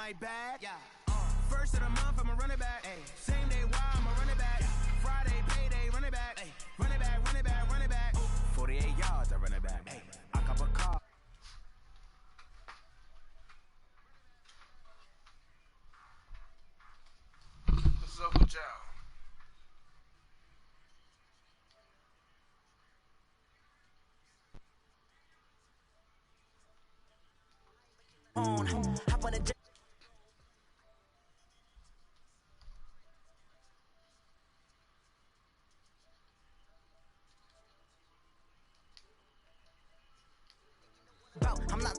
like bad. Yeah. First of the month, I'm a running back. Ay. Same day, why I'm a running back. Yeah. Friday, payday, running back. Ay. Running back, running back, running back. 48 yards, I run it back. Ay. I cop a car. What's up with y'all? Hop on a jet. I'm not.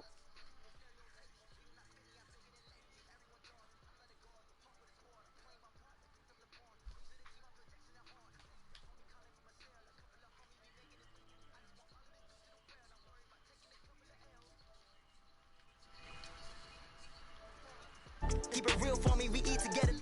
Keep it real for me, we eat together.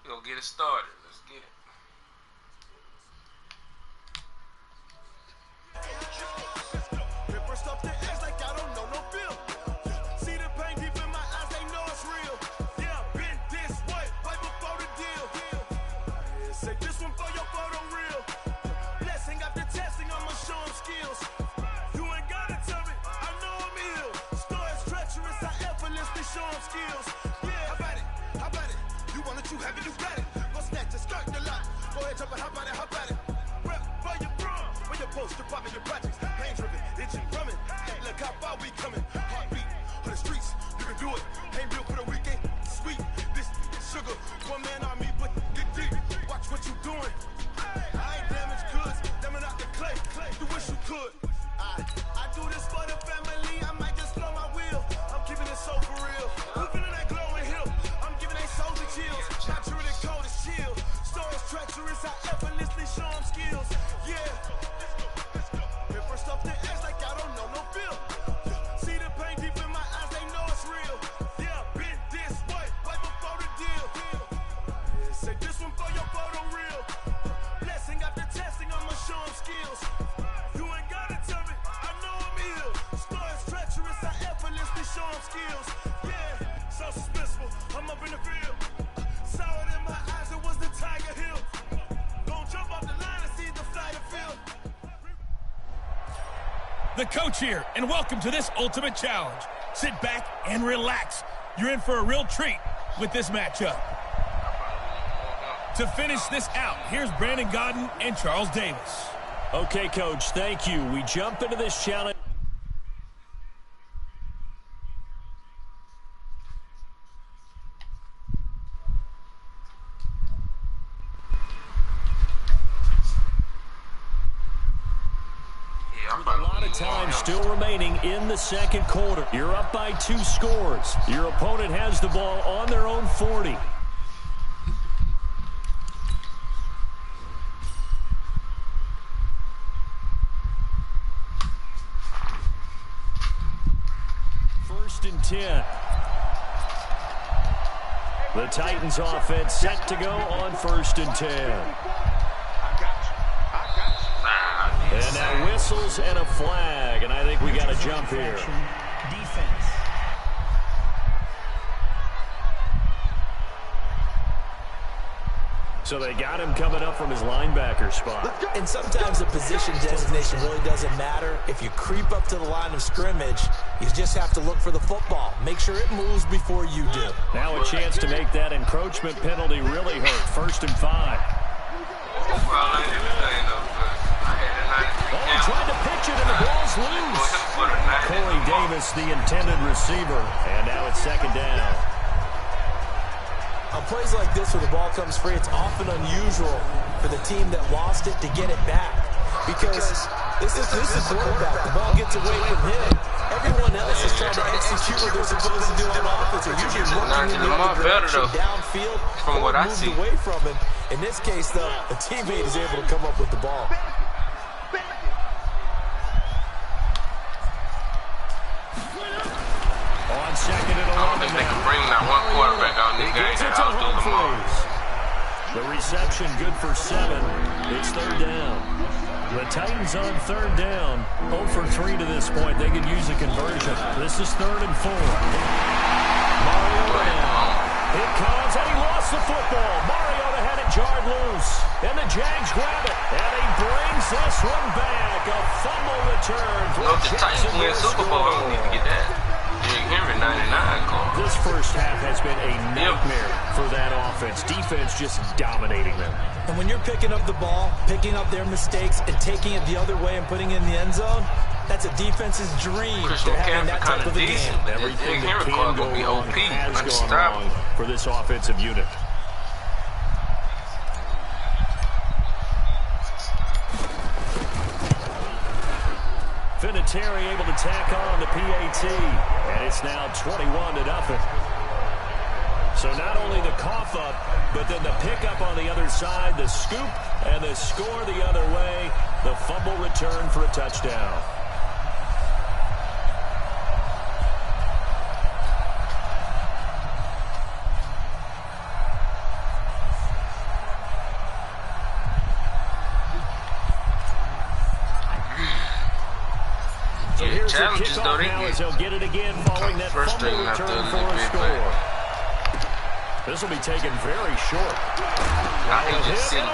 We're gonna get it started. Let's get it. First up the edge like I don't know no feel. See the pain deep in my eyes, they know it's real. Yeah, been this way, right before the deal. Say this one for your photo real. Blessing after testing, I'ma show them skills. You ain't gotta tell me, I know I'm ill. Stories treacherous, I effortlessly show them skills. Yeah, how about it? How about it? You want it, you have it, you got it. Go snatch it, start the lot. Go ahead, jump it, how about it, how about it? Rep for your bro, where your poster, popping your projects. Pain driven, itching, drumming. Hey, look how far we coming. Heartbeat on the streets, you can do it. Ain't real for the weekend, sweet. This sugar, one man army, but get deep. Watch what you doing. I ain't damaged goods, damn out the clay. You wish you could. I do this for the family, I might just blow my wheel. I'm keeping it so for real. Who feeling that glowing hill? I'm giving they souls the chills. Not true, the cold is chill. Stories treacherous, I effortlessly show them skills. Yeah. First off the edge like I don't know no feel. See the pain deep in my eyes, they know it's real. Yeah, been this way, right before the deal. Say this one for your photo real. Blessing after testing, I'ma show them skills. You ain't gotta tell me, I know I'm ill. Stories treacherous, I effortlessly show them skills. Yeah, so suspenseful, I'm up in the field. Saw it in my eyes, it was the Tiger Hill. Gon' jump off the line and see the fly the field. The coach here, and welcome to this ultimate challenge. Sit back and relax. You're in for a real treat with this matchup. To finish this out, here's Brandon Godden and Charles Davis. Okay, Coach, thank you. We jump into this challenge. With a lot of time still remaining in the second quarter. You're up by 2 scores. Your opponent has the ball on their own 40. First and 10. The Titans offense set to go on 1st and 10. And now whistles and a flag, and I think we got a jump here. Defense. So they got him coming up from his linebacker spot. And sometimes the position designation really doesn't matter. If you creep up to the line of scrimmage, You just have to look for the football. Make sure it moves before you do. Now a chance to make that encroachment penalty really hurt. 1st and 5. Oh, he tried to pitch it, and the ball's loose. Corey Davis, the intended receiver. And now it's 2nd down. On plays like this where the ball comes free, it's often unusual for the team that lost it to get it back. Because this is the quarterback. The ball gets away from him. Everyone else is trying to execute what they're supposed to do on offense. They're usually looking in the other direction downfield from what I moved see away from him. In this case, though, a teammate is able to come up with the ball. On 2nd and 11. I don't think they can bring that one quarterback out in this game that outdo them all. The reception good for 7. It's 3rd down. The Titans on 3rd down. 0 for 3 to this point. They could use a conversion. This is 3rd and 4. Mariota now. It comes, and he lost the football. Mariota had it jarred loose. And the Jags grab it. And he brings this one back. A fumble return for the Titans win Super Bowl. I don't need to get that. Henry 99 call. This first half has been a nightmare for that offense. Defense just dominating them. And when you're picking up the ball, picking up their mistakes, and taking it the other way and putting it in the end zone, that's a defense's dream. Christian McCaffrey kind of decent. Everything that can go wrong has gone wrong for this offensive unit. Vinatieri able to tack on the PAT, and it's now 21-0. So not only the cough up, but then the pickup on the other side, the scoop, and the score the other way, the fumble return for a touchdown. So here's the kickoff now as he'll get it again following that fumble return for a score. This will be taken very short. I can just see and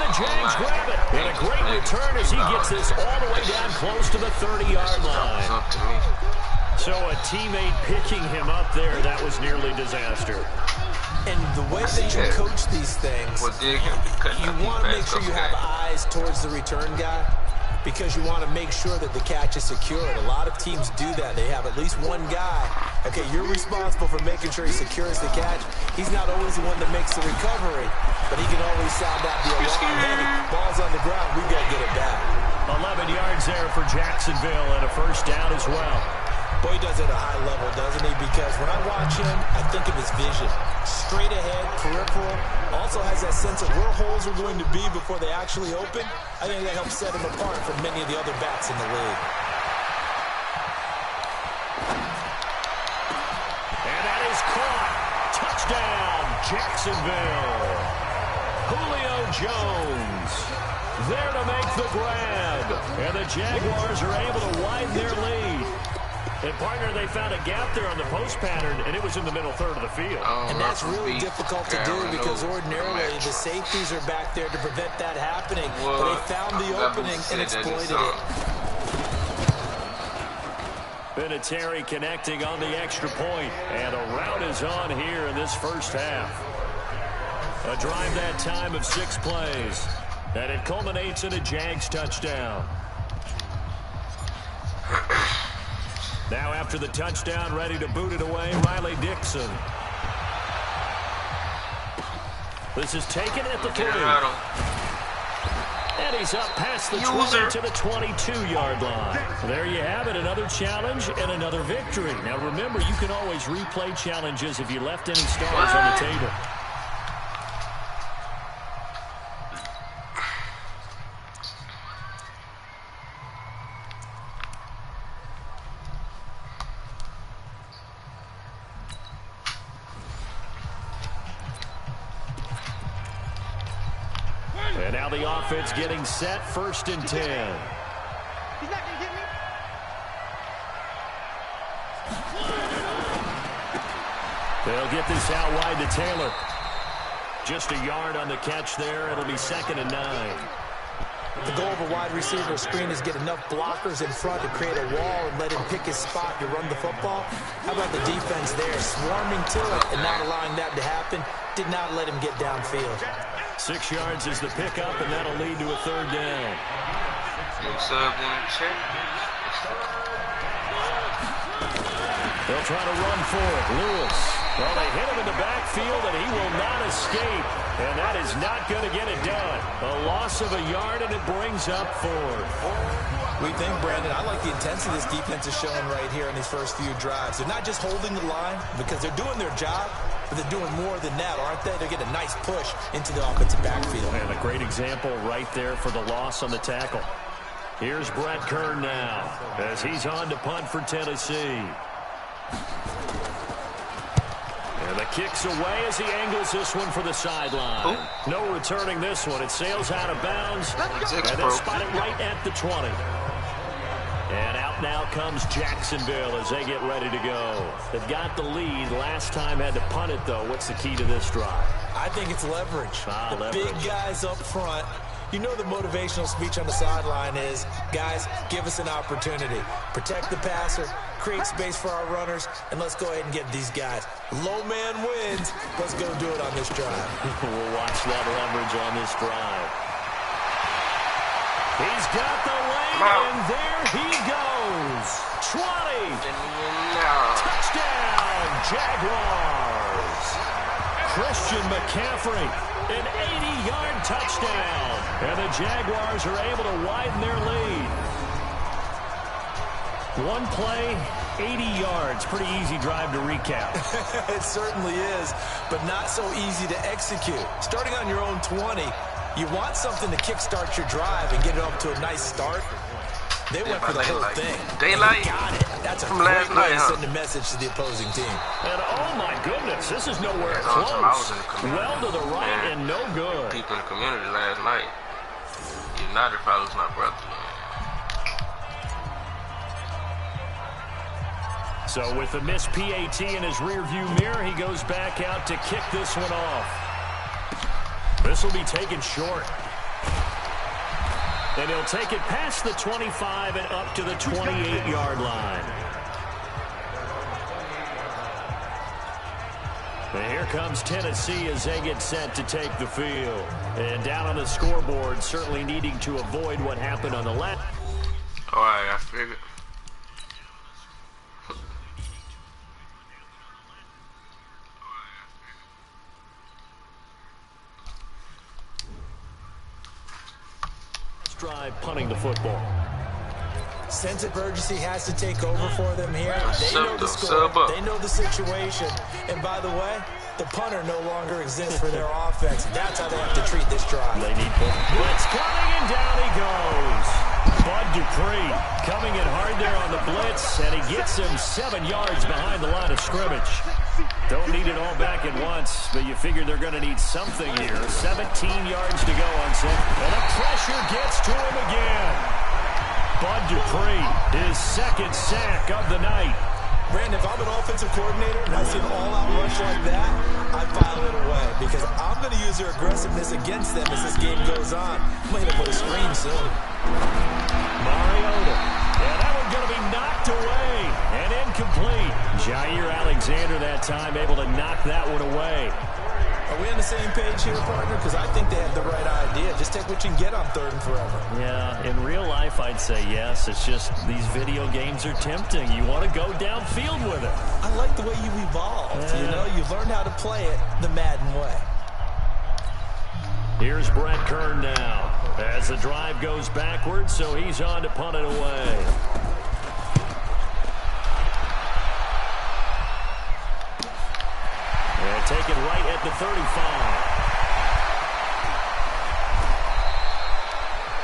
the Jags grab it. And a great return as he gets this all the way down close to the 30-yard line. So a teammate picking him up there, that was nearly disaster. And the way that you coach these things, you want to make sure you have eyes towards the return guy, because you want to make sure that the catch is secured. A lot of teams do that. They have at least one guy. Okay, you're responsible for making sure he secures the catch. He's not always the one that makes the recovery, but he can always sound out the alarm. Hey, ball's on the ground. We've got to get it back. 11 yards there for Jacksonville and a first down as well. Boy, he does it at a high level, doesn't he? Because when I watch him, I think of his vision. Straight ahead, peripheral. Also has that sense of where holes are going to be before they actually open. I think that helps set him apart from many of the other backs in the league. And that is caught. Touchdown, Jacksonville. Julio Jones there to make the grab. And the Jaguars are able to widen their lead. And, partner, they found a gap there on the post pattern, and it was in the middle third of the field. And that's really difficult to do because ordinarily the safeties are back there to prevent that happening. But they found the opening and exploited it. Vinatieri connecting on the extra point. And a rout is on here in this first half. A drive that time of 6 plays. And it culminates in a Jags touchdown. Now after the touchdown, ready to boot it away, Riley Dixon. This is taken at the 3. And he's up past the 20 to the 22-yard line. There you have it, another challenge and another victory. Now remember, you can always replay challenges if you left any stars on the table. And now the offense getting set, 1st and 10. He's not going to get me. They'll get this out wide to Taylor. Just a yard on the catch there. It'll be 2nd and 9. The goal of a wide receiver screen is get enough blockers in front to create a wall and let him pick his spot to run the football. How about the defense there, swarming to it and not allowing that to happen? Did not let him get downfield. 6 yards is the pickup, and that'll lead to a third down. They'll try to run for it. Lewis. Well, they hit him in the backfield, and he will not escape. And that is not going to get it done. A loss of a yard, and it brings up 4. We think, Brandon, I like the intensity this defense is showing right here in these first few drives. They're not just holding the line because they're doing their job, but they're doing more than that, aren't they? They're getting a nice push into the offensive backfield. And a great example right there for the loss on the tackle. Here's Brett Kern now as he's on to punt for Tennessee. And the kick's away as he angles this one for the sideline. No returning this one. It sails out of bounds. And they'll spot it right at the 20. And out now comes Jacksonville as they get ready to go. They've got the lead. Last time had to punt it, though. What's the key to this drive? I think it's leverage. Leverage. Big guys up front. You know the motivational speech on the sideline is, guys, give us an opportunity. Protect the passer, create space for our runners, and let's go ahead and get these guys. Low man wins. Let's go do it on this drive. We'll watch that leverage on this drive. He's got the lane, and there he goes. 20. Touchdown, Jaguars. Christian McCaffrey, an 80-yard touchdown. And the Jaguars are able to widen their lead. One play, 80 yards. Pretty easy drive to recap. It certainly is, but not so easy to execute. Starting on your own 20, you want something to kickstart your drive and get it off to a nice start. They went for the whole thing. Daylight. Got it. That's a great way to send a message to the opposing team. And oh my goodness, this is nowhere close. Well to the right and no good. People in the community last night. United follows my brother. So with the missed PAT in his rearview mirror, he goes back out to kick this one off. This will be taken short. And he'll take it past the 25 and up to the 28-yard line. And here comes Tennessee as they get set to take the field. And down on the scoreboard, certainly needing to avoid what happened on the left. All right, I figured. Drive punting the football. Sense of urgency has to take over for them here. They know the score. They know the situation. And by the way, the punter no longer exists for their offense. That's how they have to treat this drive. They need blitz coming, and down he goes. Bud Dupree coming in hard there on the blitz, and he gets him 7 yards behind the line of scrimmage. Don't need it all back at once, but you figure they're going to need something here. 17 yards to go on set, and the pressure gets to him again. Bud Dupree, his second sack of the night. Brandon, if I'm an offensive coordinator and I see an all-out rush like that, I file it away because I'm going to use their aggressiveness against them as this game goes on. I'm going to hit them with a screen soon. Mariota. And that one's going to be knocked away and incomplete. Jair Alexander that time able to knock that one away. Are we on the same page here, partner? Because I think they have the right idea. Just take what you can get on 3rd and forever. Yeah, in real life, I'd say yes. It's just these video games are tempting. You want to go downfield with it. I like the way you evolved. Yeah. You know, you've learned how to play it the Madden way. Here's Brett Kern now as the drive goes backwards, so he's on to punt it away. And taken right at the 35.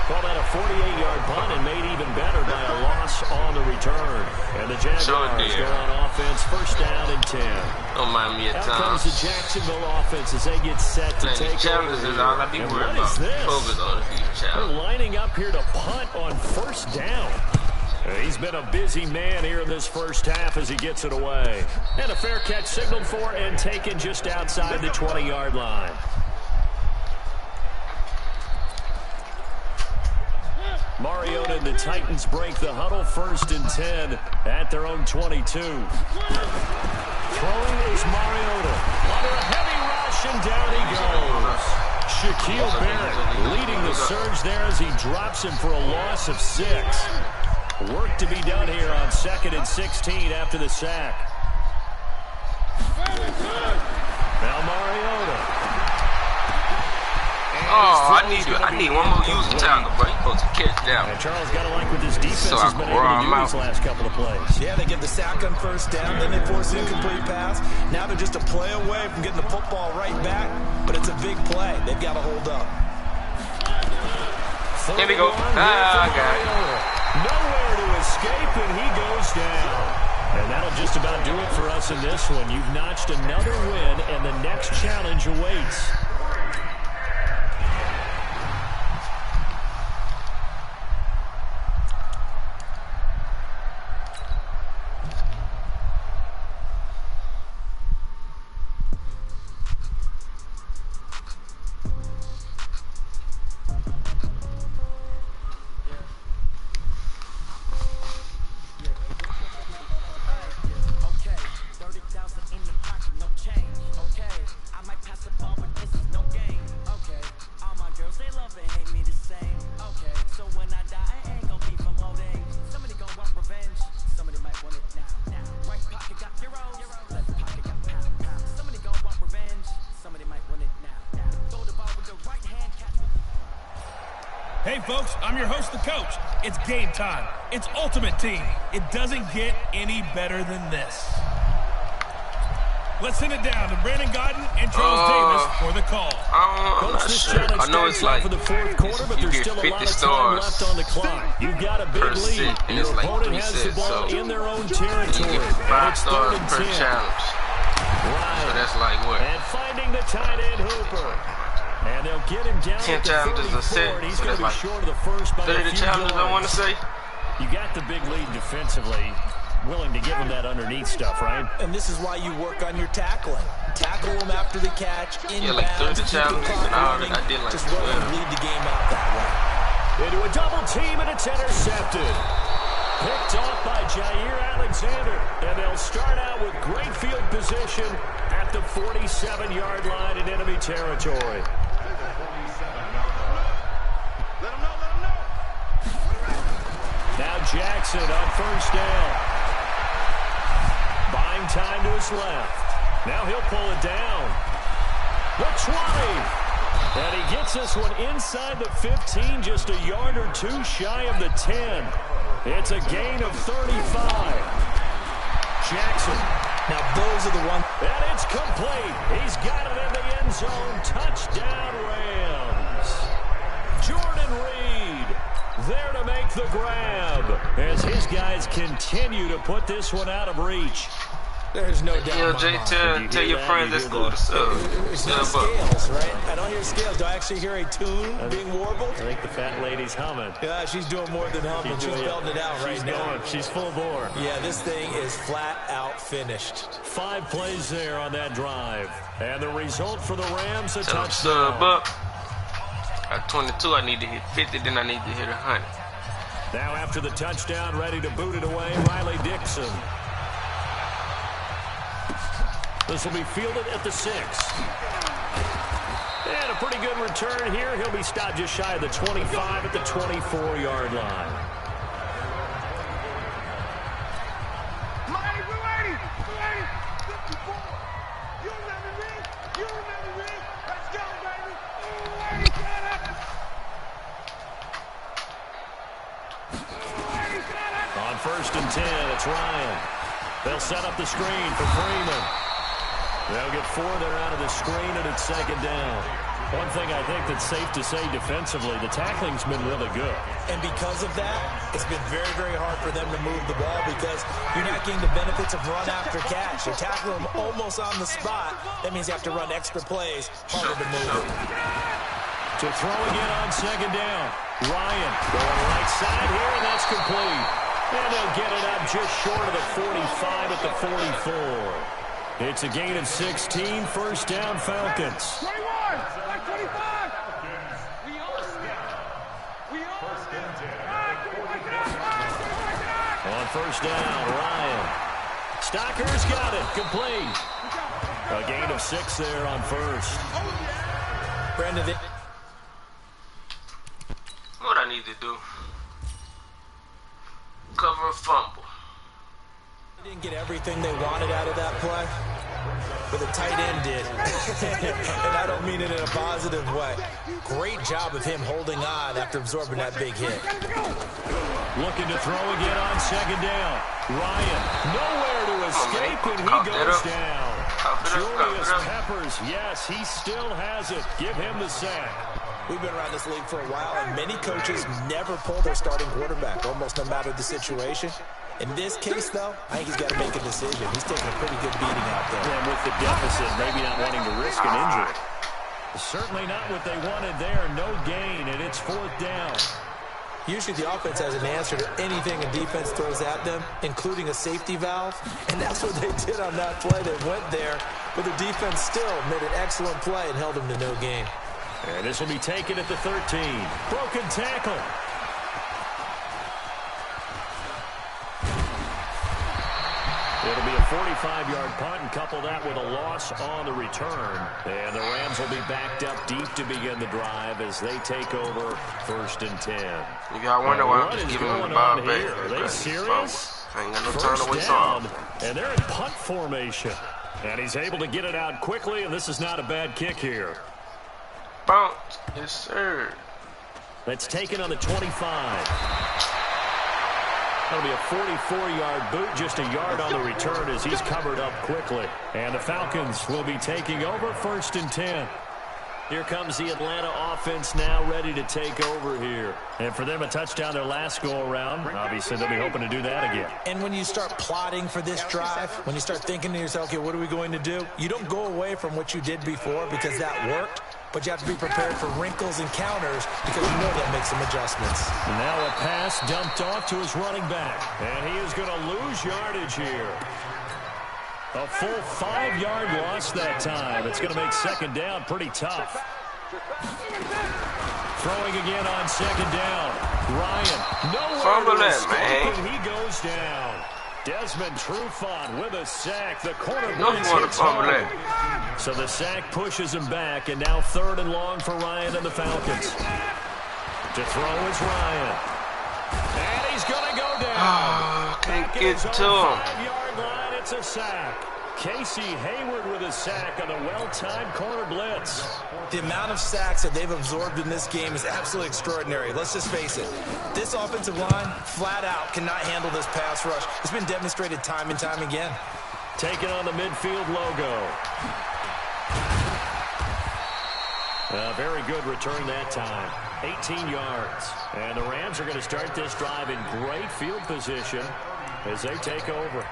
Called that a 48-yard punt and made even better by a loss on the return. And the Jaguars go on offense, first down and 10. Don't mind me at times. Out comes the Jacksonville offense as they get set to take over. Is all I be worried about. Focus on the They're lining up here to punt on first down. He's been a busy man here in this first half as he gets it away. And a fair catch signaled for and taken just outside the 20-yard line. Mariota and the Titans break the huddle, 1st and 10 at their own 22. Throwing is Mariota. Under a heavy rush, and down he goes. Shaquille Barrett leading the surge there as he drops him for a loss of 6. Work to be done here on 2nd and 16 after the sack. Now Mariota. Oh, I need one more using tackle, bro. You're supposed to catch down. And Charles got to like what this defense has been able to do these last couple of plays. Yeah, they get the sack on 1st down, then they force an incomplete pass. Now they're just a play away from getting the football right back, but it's a big play. They've got to hold up. Here we go. I got it. Nowhere to escape, and he goes down. And that'll just about do it for us in this one. You've notched another win, and the next challenge awaits. Hey, folks, I'm your host, the coach. It's game time. It's Ultimate Team. It doesn't get any better than this. Let's send it down to Brandon Godden and Charles Davis for the call. I'm not sure. I know it's like for the 4th quarter, but you there's get still 50 a lot of time stars left on the clock. You've got a big lead. and Your it's like opponent 3 has the sets, ball so in their own you territory. get 5 It's stars 3rd and per 10. challenge. Right. So that's like what? And finding the tight end Hooper. And they'll get him down 10 at the challenges a 34, set, and he's so going to be that's like short of the first by 30 a few challenges, I want to yards. say. You got the big lead defensively, willing to give him that underneath stuff, right? And this is why you work on your tackling. Tackle them after the catch, inbounds, like 30 keep the challenges, clock and running, I did like just let them 12. lead the game out that way. Into a double team, and it's intercepted. Picked off by Jair Alexander, and they'll start out with great field position at the 47-yard line in enemy territory. Now Jackson on 1st down. Buying time to his left. Now he'll pull it down. The 20. And he gets this one inside the 15, just a yard or 2 shy of the 10. It's a gain of 35. Jackson. Now those are the ones. And it's complete. He's got it in the end zone. Touchdown Rams. Jordan Reed there to make the grab as his guys continue to put this one out of reach. There's no doubt. Jay, tell your friends at school to sub. It's not scales, right? I don't hear scales. Do I actually hear a tune being warbled? I think the fat lady's humming. Yeah, she's doing more than humming. She's belting it out right now. Going. She's full bore. Yeah, this thing is flat out finished. 5 plays there on that drive. And the result for the Rams, a Tell them touchdown. sub up. At 22, I need to hit 50, then I need to hit 100. Now after the touchdown, ready to boot it away, Riley Dixon. This will be fielded at the 6. And a pretty good return here. He'll be stopped just shy of the 25 at the 24-yard line. Mighty, we're ready. 54. You remember me? Let's go, baby. On 1st and 10, it's Ryan. They'll set up the screen for Freeman. They'll get 4 there out of the screen, and it's 2nd down. One thing I think that's safe to say defensively, the tackling's been really good. And because of that, it's been very, very hard for them to move the ball because you're not getting the benefits of run after catch. You're tackling them almost on the spot. That means you have to run extra plays, harder to move it. To throw again on 2nd down. Ryan going right side here, and that's complete. And they'll get it up just short of the 45 at the 44. It's a gain of 16, 1st down Falcons. 21, like 25. We all scared. first down. Ryan. Stocker's got it. Complete. A gain of 6 there on first. Brandon, what I need to do? Cover a fumble. they didn't get everything they wanted out of that play, but the tight end did. And I don't mean it in a positive way. Great job of him holding on after absorbing that big hit. Looking to throw again on second down. Ryan, nowhere to escape, and he goes down. Julius Peppers, yes, he still has it. Give him the sack. We've been around this league for a while, and many coaches never pull their starting quarterback, almost no matter the situation. In this case, though, I think he's got to make a decision. He's taking a pretty good beating out there. And with the deficit, maybe not wanting to risk an injury. Certainly not what they wanted there. No gain, and it's 4th down. Usually the offense has an answer to anything a defense throws at them, including a safety valve. And that's what they did on that play. They went there, but the defense still made an excellent play and held them to no gain. And this will be taken at the 13. Broken tackle. It'll be a 45-yard punt, and couple that with a loss on the return. And the Rams will be backed up deep to begin the drive as they take over 1st and 10. You gotta wonder why I'm just giving them the ball back. Are they serious? Ain't got no First turn away down, song. and they're in punt formation. And he's able to get it out quickly, and this is not a bad kick here. Bounce. Yes, sir. That's taken on the 25. That'll be a 44-yard boot, just a yard on the return as he's covered up quickly. And the Falcons will be taking over 1st and 10. Here comes the Atlanta offense now ready to take over here. And for them, a touchdown their last go-around. Obviously, they'll be hoping to do that again. And when you start plotting for this drive, when you start thinking to yourself, okay, what are we going to do? You don't go away from what you did before because that worked. But you have to be prepared for wrinkles and counters because you know that makes some adjustments. Now a pass dumped off to his running back. And he is going to lose yardage here. A full 5-yard loss that time. It's going to make second down pretty tough. Throwing again on second down. Ryan, nowhere to escape, and he goes down. Desmond Trufant with a sack. The cornerback hits hard. So the sack pushes him back, and now 3rd and long for Ryan and the Falcons. To throw is Ryan. And he's going to go down. Can't get to him. 5-yard line, it's a sack. Casey Hayward with a sack on a well-timed corner blitz. The amount of sacks that they've absorbed in this game is absolutely extraordinary. Let's just face it. This offensive line, flat out, cannot handle this pass rush. It's been demonstrated time and time again. Taking on the midfield logo. A very good return that time. 18 yards. And the Rams are going to start this drive in great field position as they take over.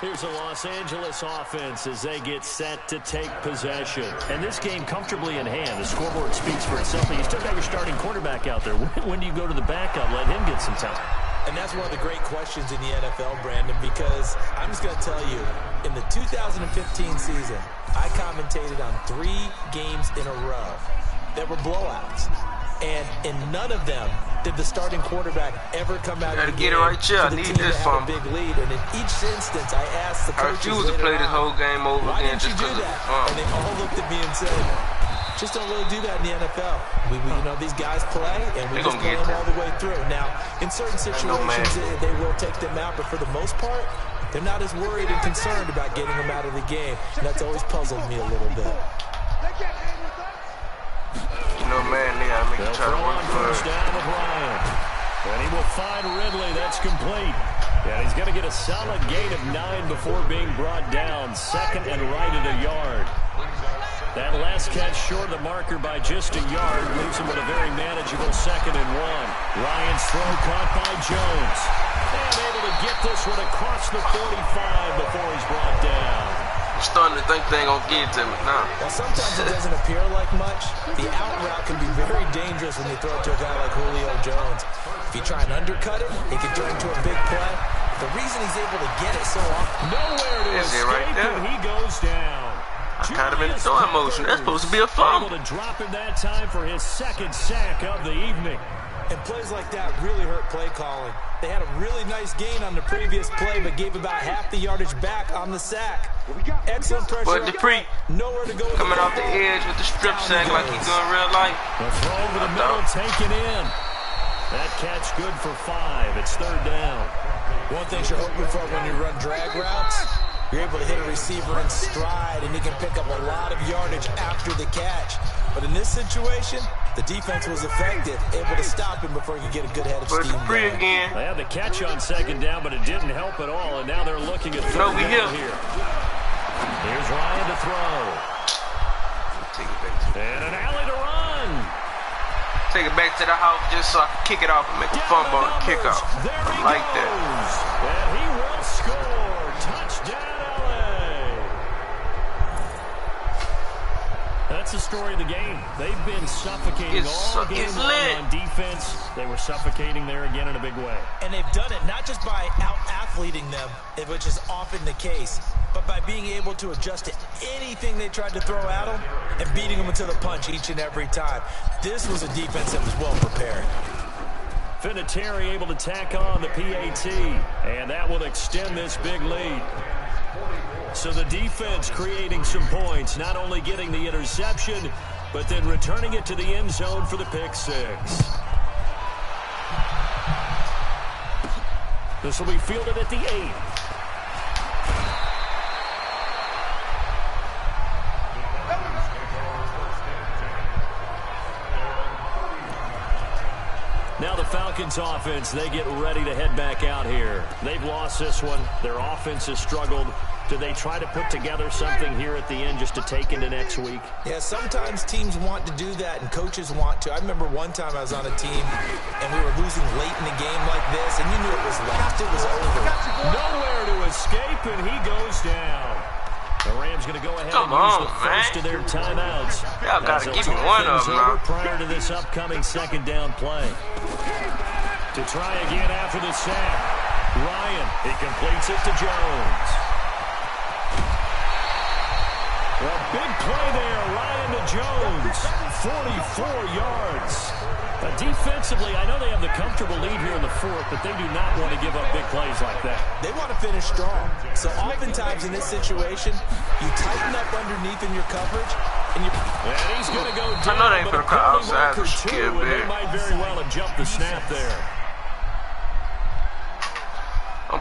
Here's the Los Angeles offense as they get set to take possession. And this game comfortably in hand. The scoreboard speaks for itself. But you still got your starting quarterback out there. When do you go to the backup? Let him get some time. And that's one of the great questions in the NFL, Brandon, because I'm just going to tell you, in the 2015 season, I commentated on 3 games in a row that were blowouts. And in none of them did the starting quarterback ever come out of the game right here. I need this from a big lead. And in each instance, I asked the coaches, I refuse to play this whole game over why again didn't you do that? And they all looked at me and said, just don't really do that in the NFL. We you know, these guys play, and we just play them all the way through. Now, in certain situations, they will take them out, but for the most part, they're not as worried and concerned about getting them out of the game. And that's always puzzled me a little bit. They'll throw on first down with Ryan. And he will find Ridley. That's complete. And he's going to get a solid gain of 9 before being brought down. 2nd and right at a yard. That last catch short of the marker by just a yard leaves him with a very manageable 2nd and 1. Ryan's throw caught by Jones. And able to get this one across the 45 before he's brought down. I'm starting to think they ain't gonna get to me now. Well, sometimes it doesn't appear like much. The out route can be very dangerous when you throw it to a guy like Julio Jones. If you try and undercut it, it can turn into a big play. The reason he's able to get it so often, nowhere to escape, right there. And he goes down. I kind of been throwing motion. That's supposed to be a fumble. Able to drop him that time for his 2nd sack of the evening. And plays like that really hurt play calling. They had a really nice gain on the previous play, but gave about half the yardage back on the sack. Excellent pressure. But Dupree nowhere to go. Coming off the edge with the strip sack like he's doing real life. The throw over the middle, taken in. That catch good for 5. It's 3rd down. One thing you're hoping for when you run drag routes, you're able to hit a receiver in stride, and he can pick up a lot of yardage after the catch. But in this situation, the defense was effective, able to stop him before he could get a good head of steam. Dupree again. They had the catch on 2nd down, but it didn't help at all, and now they're looking at 3rd down here. Here's Ryan to throw. Take it back. And an alley to run. Take it back to the house just so I can kick it off and make a fumble and kick off. Like that. And he will score. Touchdown, LA. That's the story of the game. They've been suffocating all game long on defense. They were suffocating there again in a big way. And they've done it not just by out-athleting them, which is often the case, but by being able to adjust to anything they tried to throw at them and beating them into the punch each and every time. This was a defense that was well prepared. Vinatieri able to tack on the PAT, and that will extend this big lead. So the defense creating some points, not only getting the interception, but then returning it to the end zone for the pick 6. This will be fielded at the 8. Now the Falcons offense, they get ready to head back out here. They've lost this one. Their offense has struggled. Do they try to put together something here at the end just to take into next week? Yeah, sometimes teams want to do that and coaches want to. I remember one time I was on a team and we were losing late in the game like this, and you knew it was lost. It was over. Nowhere to escape, and he goes down. The Rams going to go ahead and use the first of their timeouts. Y'all got to give me one of them now. Prior to this upcoming 2nd down play. To try again after the sack. Ryan, he completes it to Jones. A big play there, Ryan to Jones. 44 yards. Defensively, I know they have the comfortable lead here in the 4th, but they do not want to give up big plays like that. They want to finish strong. So oftentimes in this situation, you tighten up underneath in your coverage, and he's going to go down. I know they ain't going to cut outside the skid bit. They might very well have jumped the snap there.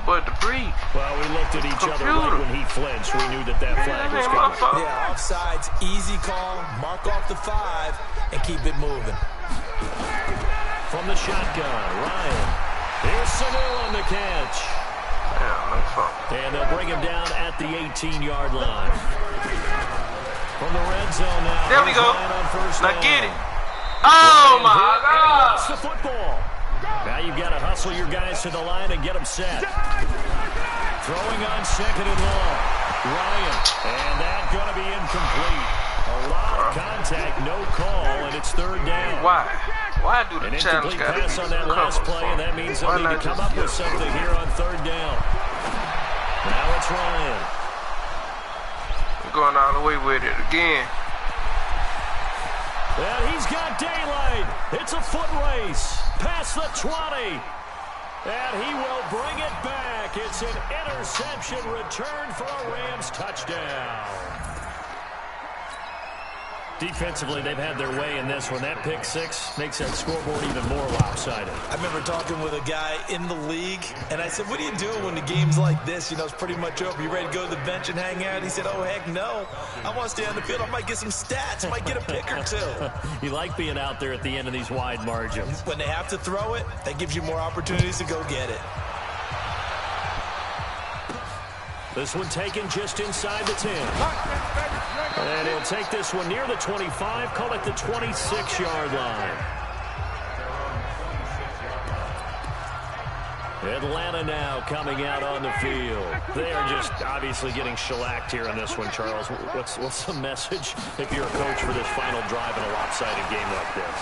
But Dupree. Well, we looked at each other right when he flinched. We knew that flag was coming. Yeah, offsides, easy call, mark off the 5, and keep it moving. From the shotgun, Ryan. Here's Sanu on the catch. Yeah, no fault. And they'll bring him down at the 18-yard line. From the red zone now. There we go. Now get it. Oh, my God. That's the football. Now you've got to hustle your guys to the line and get them set. Throwing on 2nd and long. Ryan. And that's going to be incomplete. A lot of contact, no call, and it's 3rd down. Why do the Champs got to pass on that last play, and that means they'll need to come up with something here on 3rd down. Now it's Ryan. We're going all the way with it again. And he's got daylight. It's a foot race. Past the 20. And he will bring it back. It's an interception return for a Rams touchdown. Defensively, they've had their way in this one. That pick 6 makes that scoreboard even more lopsided. I remember talking with a guy in the league, and I said, what do you do when the game's like this? You know, it's pretty much over. You ready to go to the bench and hang out? He said, oh, heck no. I want to stay on the field. I might get some stats. I might get a pick or 2. You like being out there at the end of these wide margins. When they have to throw it, that gives you more opportunities to go get it. This one taken just inside the 10. And he'll take this one near the 25, call it the 26-yard line. Atlanta now coming out on the field. They are just obviously getting shellacked here in this one, Charles. What's the message if you're a coach for this final drive in a lopsided game like this?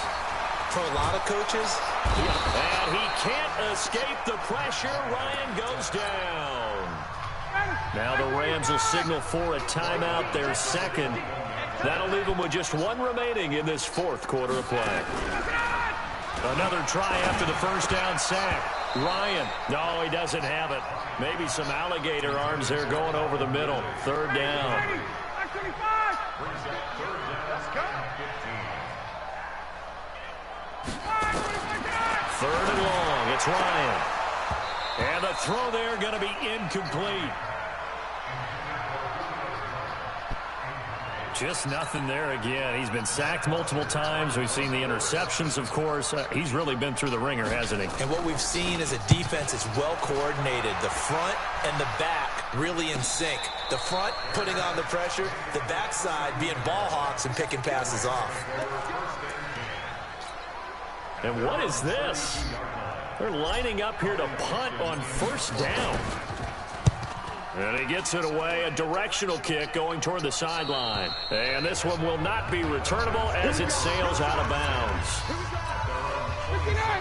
For a lot of coaches. And he can't escape the pressure. Ryan goes down. Now the Rams will signal for a timeout, their 2nd. That'll leave them with just 1 remaining in this 4th quarter of play. Another try after the first down sack. Ryan, no, he doesn't have it. Maybe some alligator arms there going over the middle. Third down. Third and long. It's Ryan. And the throw there going to be incomplete. Just nothing there again. He's been sacked multiple times. We've seen the interceptions, of course. He's really been through the ringer, hasn't he? And what we've seen is a defense is well coordinated. The front and the back really in sync. The front putting on the pressure. The backside being ball hawks and picking passes off. And what is this? They're lining up here to punt on first down. And he gets it away, a directional kick going toward the sideline. And this one will not be returnable as it sails out of bounds.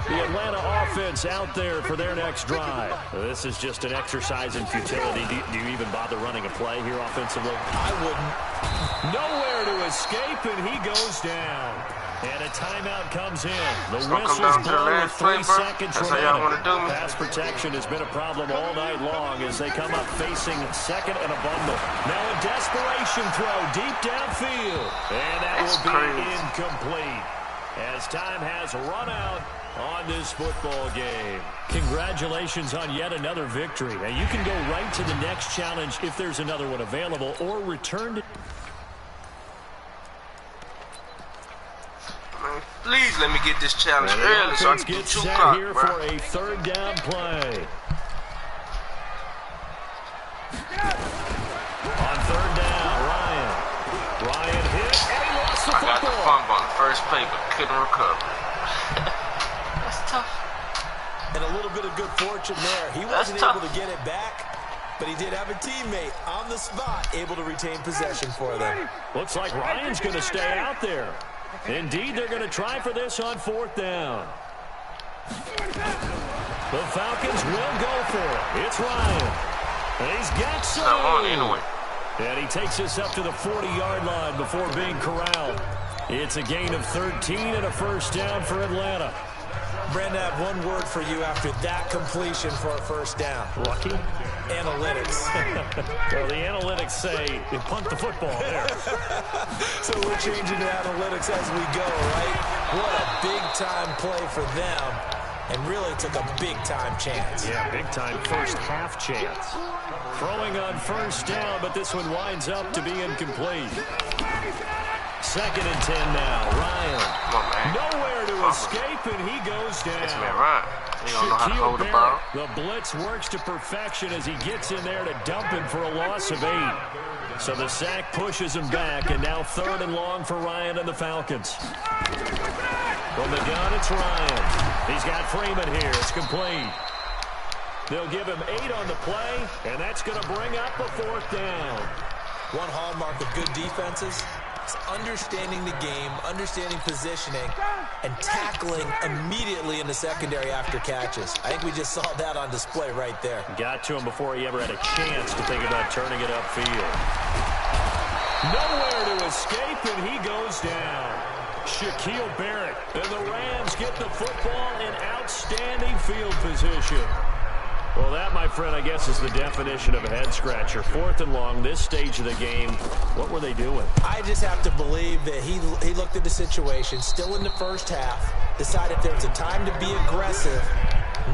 The Atlanta offense out there for their next drive. This is just an exercise in futility. Do you even bother running a play here offensively? I wouldn't. Nowhere to escape, and he goes down. And a timeout comes in. The whistle's blown with 3 seconds remaining. Pass protection has been a problem all night long as they come up facing second and a bundle. Now a desperation throw deep downfield. And that will be incomplete as time has run out on this football game. Congratulations on yet another victory. Now you can go right to the next challenge if there's another one available or return to... Please let me get this challenge early so I can get 2 set here for a third down play. On third down, Ryan hit, and he lost the football. I got the fumble on the first play, but couldn't recover. That's tough. And a little bit of good fortune there. He wasn't able to get it back, but he did have a teammate on the spot able to retain possession for them. Looks like Ryan's going to stay out there. Indeed, they're going to try for this on fourth down. The Falcons will go for it. It's Ryan. And he's got some. Anyway. And he takes us up to the 40-yard line before being corralled. It's a gain of 13 and a first down for Atlanta. Brandon, I have one word for you after that completion for a first down. Lucky? Analytics. Well, the analytics say you punt the football there. So we're changing to analytics as we go, right? What a big-time play for them. And really took a big-time chance. Yeah, big-time first-half chance. Throwing on first down, but this one winds up to be incomplete. 2nd and 10 now. Ryan. Nowhere to escape, and he goes down. This man Ryan. He don't know how to hold the ball. The blitz works to perfection as he gets in there to dump him for a loss of 8. So the sack pushes him back, and now 3rd and long for Ryan and the Falcons. From the gun, it's Ryan. He's got Freeman here. It's complete. They'll give him 8 on the play, and that's going to bring up a 4th down. One hallmark of good defenses is understanding the game, understanding positioning, and tackling immediately in the secondary after catches. I think we just saw that on display right there. Got to him before he ever had a chance to think about turning it upfield. Nowhere to escape, and he goes down. Shaquille Barrett, and the Rams get the football in outstanding field position. Well, that, my friend, I guess is the definition of a head-scratcher. 4th and long, this stage of the game. What were they doing? I just have to believe that he looked at the situation, still in the first half, decided there was a time to be aggressive.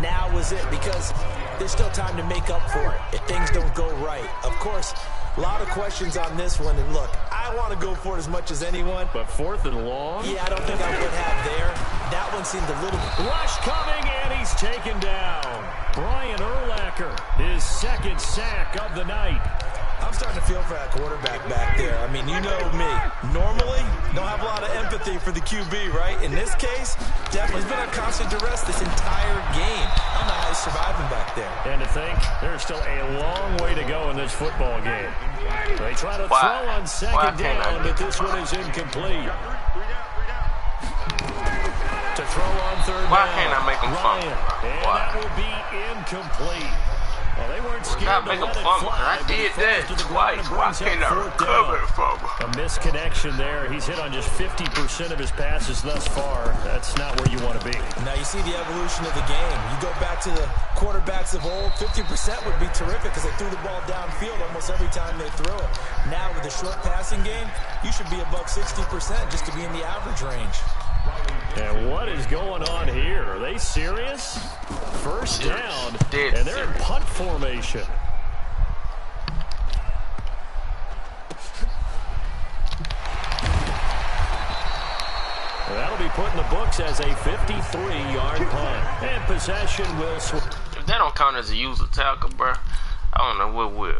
Now was it, because there's still time to make up for it if things don't go right. Of course, a lot of questions on this one, and look, I want to go for it as much as anyone. But 4th and long? Yeah, I don't think I would have there. That one seemed a little... Rush coming, and he's taken down. Brian Urlacher, his 2nd sack of the night. I'm starting to feel for that quarterback back there. I mean, you know me. Normally, don't have a lot of empathy for the QB, right? In this case, definitely he's been on constant duress this entire game. I don't know how he's surviving back there. And to think, there's still a long way to go in this football game. They try to throw on 2nd down, but this one is incomplete. To throw on 3rd down. Why can't I make him fumble? And that will be incomplete. Well, they weren't scared not make a fumble. I did that twice. Why can't I recover the fumble? A misconnection there. He's hit on just 50% of his passes thus far. That's not where you want to be. Now you see the evolution of the game. You go back to the quarterbacks of old, 50% would be terrific because they threw the ball downfield almost every time they threw it. Now with the short passing game, you should be above 60% just to be in the average range. And what is going on here? Are they serious? First down, and they're in punt formation. That'll be put in the books as a 53-yard punt. And possession will switch. If that don't count as a user tackle, bro, I don't know what will.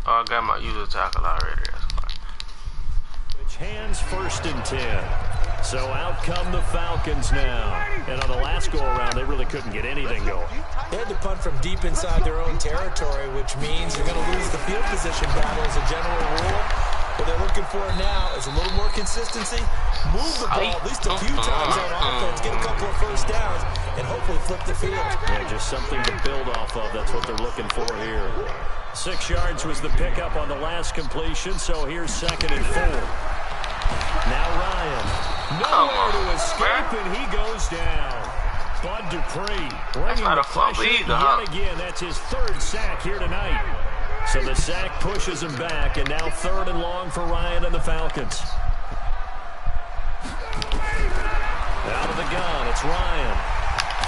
Oh, I got my user tackle already. That's fine. Which hands first and 10. So out come the Falcons now. And on the last go-around, they really couldn't get anything going. They had to punt from deep inside their own territory, which means you're going to lose the field position battle as a general rule. What they're looking for now is a little more consistency. Move the ball at least a few times on offense, get a couple of first downs, and hopefully flip the field. Yeah, just something to build off of. That's what they're looking for here. 6 yards was the pickup on the last completion, so here's 2nd and 4. Now Ryan. Nowhere to escape, and he goes down. Bud Dupree bringing the pressure yet again. That's his 3rd sack here tonight. So the sack pushes him back, and now 3rd and long for Ryan and the Falcons. Out of the gun, it's Ryan.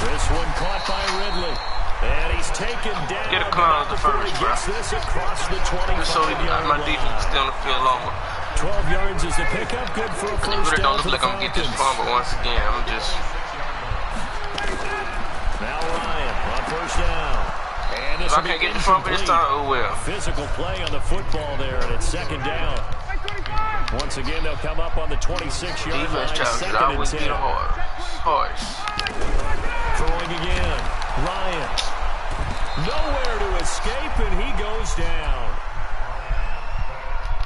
This one caught by Ridley. And he's taken down. Get a clown the first, bro. This across the 25-yard so my defense is still on the field longer. 12 yards is the pickup. Good for a first really down don't look like I'm going to get this fumble once again. I'm just... Now Ryan on first down. And this if I can't get the fumble this time, oh well. Physical play on the football there, and it's 2nd down. Once again, they'll come up on the 26-yard line. Defense challenges always get hard. Throwing again. Ryan. Nowhere to escape, and he goes down.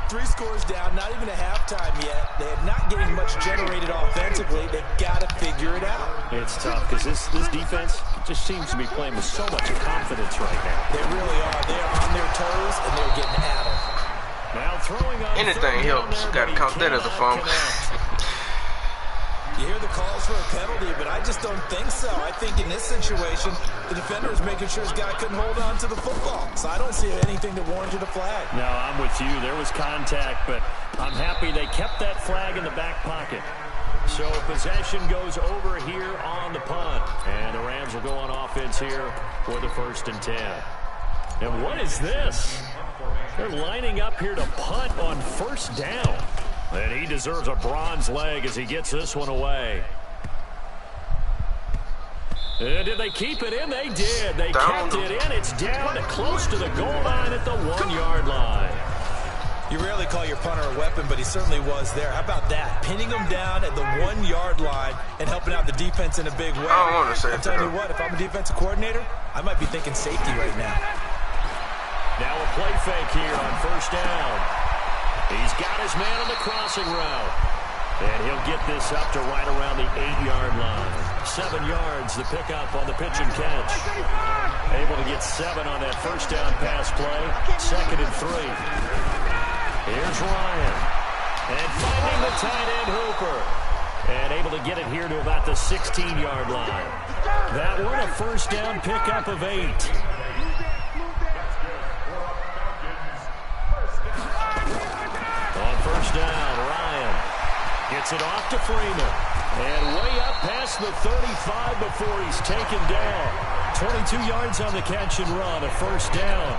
3 scores down, not even a halftime yet. They're not getting much generated offensively. They've got to figure it out. It's tough because this defense just seems to be playing with so much confidence right now. They really are. They're on their toes, and they're getting at them. Now throwing on anything helps. Got to count that as a fumble. You hear the calls for a penalty, but I just don't think so. I think in this situation, the defender is making sure his guy couldn't hold on to the football. So I don't see anything that warranted a flag. No, I'm with you. There was contact, but I'm happy they kept that flag in the back pocket. So possession goes over here on the punt. And the Rams will go on offense here for the 1st and 10. And what is this? They're lining up here to punt on 1st down. And he deserves a bronze leg as he gets this one away. And did they keep it in? They did. They kept it in. It's down close to the goal line at the 1-yard line. You rarely call your punter a weapon, but he certainly was there. How about that? Pinning him down at the 1-yard line and helping out the defense in a big way. I don't want to say I'm telling you what, if I'm a defensive coordinator, I might be thinking safety right now. Now a play fake here on 1st down. He's got his man on the crossing route. And he'll get this up to right around the 8-yard line. 7 yards, the pickup on the pitch and catch. Able to get 7 on that 1st down pass play. 2nd and 3. Here's Ryan. And finding the tight end Hooper. And able to get it here to about the 16-yard line. That one a 1st down pickup of 8. On 1st down, Ryan gets it off to Freeman. And way up past the 35 before he's taken down. 22 yards on the catch and run, a 1st down.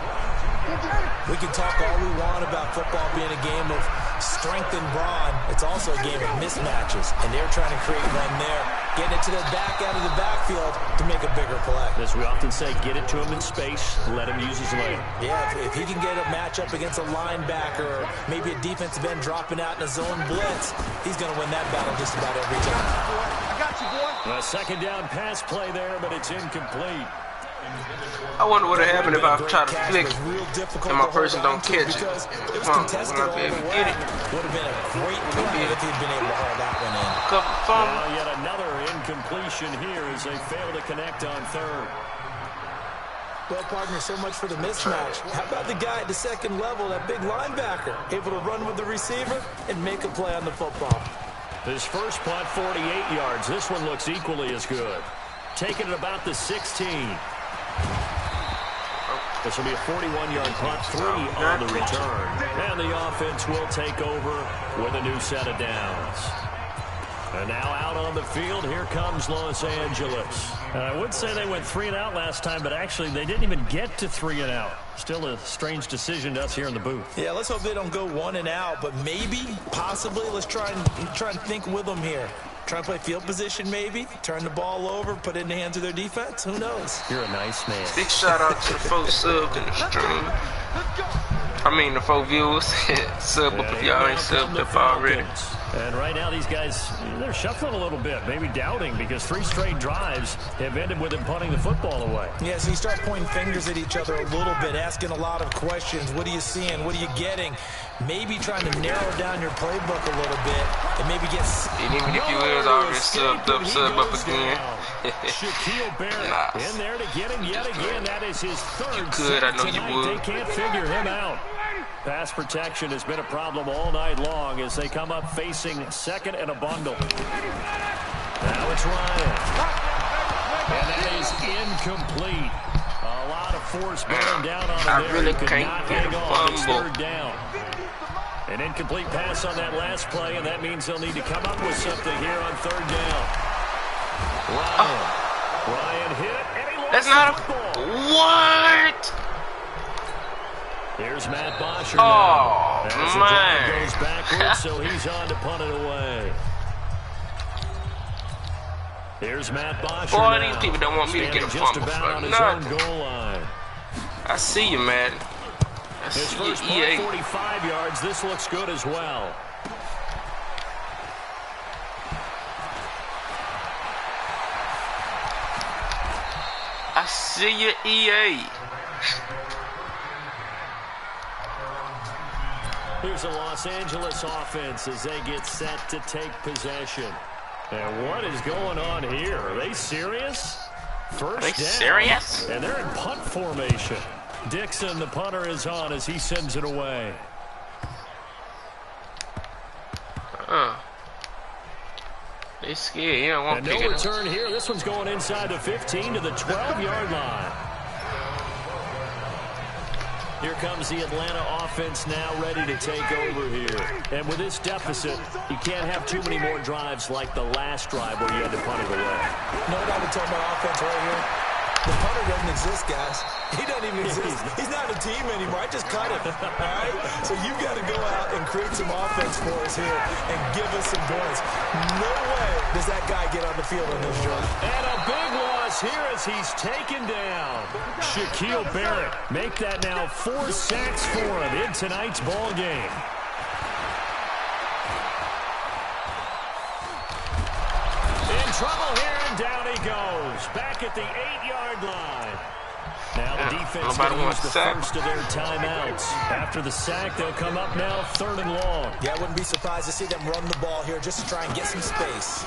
We can talk all we want about football being a game of strength and brawn. It's also a game of mismatches, and they're trying to create one there, getting it to the back out of the backfield to make a bigger play. As we often say, get it to him in space, let him use his leg. Yeah, if he can get a matchup against a linebacker or maybe a defensive end dropping out in a zone blitz, he's going to win that battle just about every time. I got you, boy. A 2nd down pass play there, but it's incomplete. I wonder what would happen if I try to flick and my person don't catch it. It was contested all the way. Would have been a great play if he'd been able to hold that one in. Well, yet another incompletion here as they fail to connect on 3rd. Well, partner, so much for the mismatch. How about the guy at the second level, that big linebacker, able to run with the receiver and make a play on the football? His first punt, 48 yards. This one looks equally as good. Taking it about the 16. This will be a 41-yard punt, 3 on the return. And the offense will take over with a new set of downs. And now out on the field, here comes Los Angeles. And I would say they went 3 and out last time, but actually they didn't even get to 3 and out. Still a strange decision to us here in the booth. Yeah, let's hope they don't go 1 and out, but maybe, possibly, let's try and think with them here. Try and play field position maybe, turn the ball over, put it in the hands of their defense. Who knows? You're a nice man. Big shout out to the 4 subs in the stream. I mean the 4 viewers. Sub up if y'all ain't subbed up already. And right now these guys, they're shuffling a little bit, maybe doubting, because 3 straight drives have ended with them punting the football away. Yeah, so you start pointing fingers at each other a little bit, asking a lot of questions. What are you seeing? What are you getting? Maybe trying to narrow down your playbook a little bit and maybe get... And even if you was already subbed up, sub up again. Shaquille Barrett in there to get him yet again. That is his 3rd you could, I know tonight. you would. They can't figure him out. Pass protection has been a problem all night long as they come up facing 2nd and a bundle. Now it's Ryan. And that is incomplete. A lot of force bearing down on him there. I really He could can't not get hang a on. It's fumble. 3rd down. An incomplete pass on that last play, and that means they'll need to come up with something here on 3rd down. Ryan hit it, and he lost That's not the football. What? Here's Matt Bosher Oh, now. As the drive man. goes backwards, so he's on to punt it away. Here's Matt Bosher Boy, now. these people don't want me to get a Standing just fumble about for on his nothing. own goal line. I see you, man. I His see you, first punt, EA. 45 yards. This looks good as well. I see you, EA. Here's the Los Angeles offense as they get set to take possession. And what is going on here? Are they serious? First Are they down. serious? And they're in punt formation. Dixon, the punter, is on as he sends it away. They scared. You don't want And to pick no it up. return here. This one's going inside the 15 to the 12-yard line. Here comes the Atlanta offense now ready to take over here. And with this deficit, you can't have too many more drives like the last drive where you had to punt it away. You know what I would tell my offense right here? The punter doesn't exist, guys. He doesn't even exist. He's not a team anymore. I just cut him. All right? So you've got to go out and create some offense for us here and give us some points. No way does that guy get on the field in this drive. And a big loss here as he's taken down. Shaquille Barrett make that now 4 sacks for him in tonight's ball game. In trouble here, and down he goes. Back at the 8-yard line. Now the defense going to use the first of their timeouts. After the sack, they'll come up now 3rd and long. Yeah, I wouldn't be surprised to see them run the ball here just to try and get some space.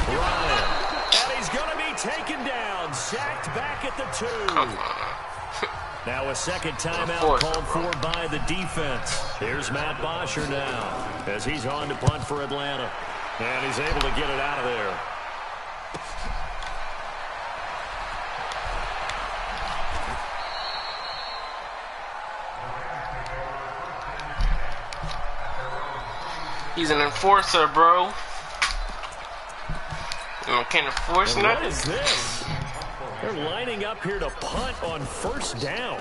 Ryan. And he's going to be taken down. Sacked back at the 2. Now a second timeout called for by the defense. Here's Matt Bosher now as he's on to punt for Atlanta. And he's able to get it out of there. He's an enforcer, bro. You can't enforce And nothing. what is this? They're lining up here to punt on 1st down.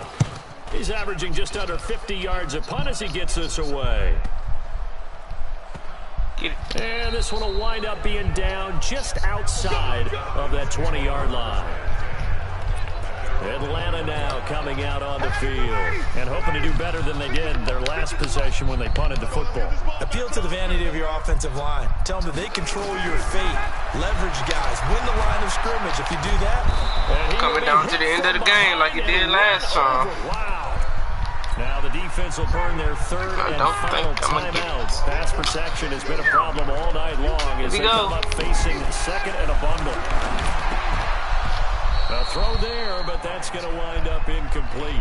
He's averaging just under 50 yards a punt as he gets this away. And this one will wind up being down just outside of that 20-yard line. Atlanta now coming out on the field and hoping to do better than they did their last possession when they punted the football. Appeal to the vanity of your offensive line. Tell them that they control your fate. Leverage guys. Win the line of scrimmage. If you do that, Coming down to the end of the game like he did last time. Wow. Now the defense will burn their 3rd and final timeout. Pass protection has been a problem all night long as they come up facing 2nd and a bundle. A throw there, but that's going to wind up incomplete.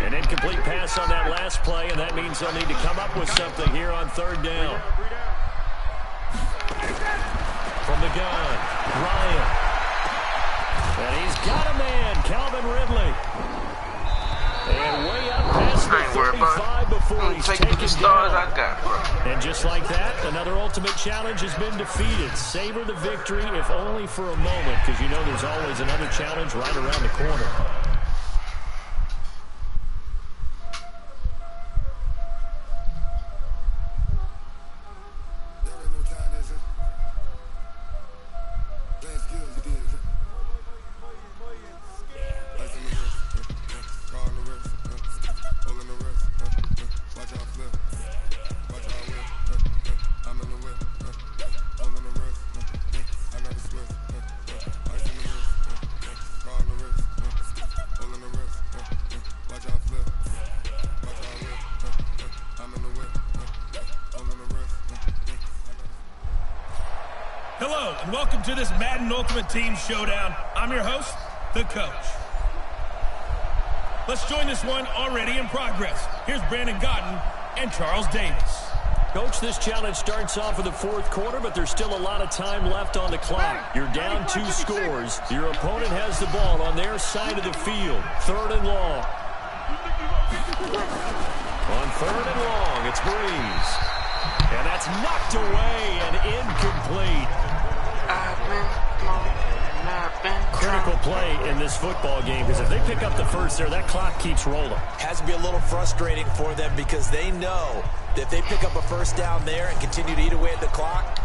An incomplete pass on that last play, and that means they'll need to come up with something here on third down. From the gun, Ryan. And he's got a man, Calvin Ridley. And way up past the 35 before he's taken down. And just like that, another ultimate challenge has been defeated. Savor the victory, if only for a moment, because you know there's always another challenge right around the corner. Hello, and welcome to this Madden Ultimate Team Showdown. I'm your host, the Coach. Let's join this one already in progress. Here's Brandon Godden and Charles Davis. Coach, this challenge starts off in the fourth quarter, but there's still a lot of time left on the clock. You're down 2 scores. Your opponent has the ball on their side of the field. 3rd and long. On 3rd and long, it's Breeze. And that's knocked away and incomplete. Critical play in this football game, because if they pick up the first there, that clock keeps rolling. Has to be a little frustrating for them because they know that if they pick up a first down there and continue to eat away at the clock,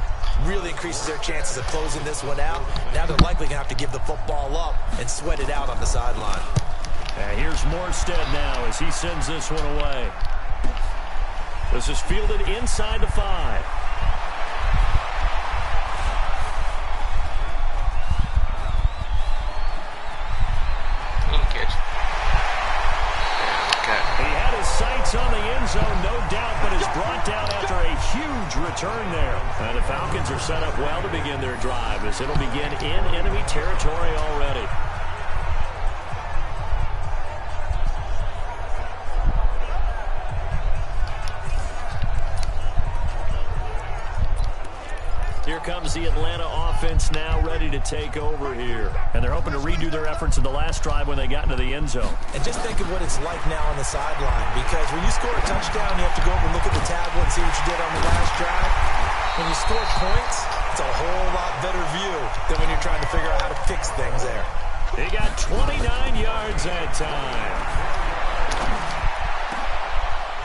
really increases their chances of closing this one out. Now they're likely going to have to give the football up and sweat it out on the sideline. Here's Morstead now as he sends this one away. This is fielded inside the 5. He had his sights on the end zone, no doubt, but is brought down after a huge return there. And the Falcons are set up well to begin their drive as it'll begin in enemy territory already. Here comes the Atlanta offense now ready to take over here. And they're hoping to redo their efforts in the last drive when they got into the end zone. And just think of what it's like now on the sideline, because when you score a touchdown, you have to go over and look at the tablet and see what you did on the last drive. When you score points, it's a whole lot better view than when you're trying to figure out how to fix things there. He got 29 yards that time.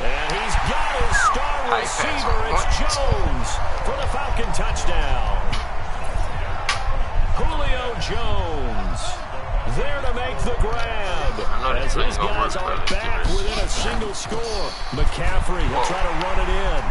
And he's got his star receiver. It's Jones for the Falcon touchdown. Julio Jones there to make the grab. As his guys are back within a single score. McCaffrey will try to run it in.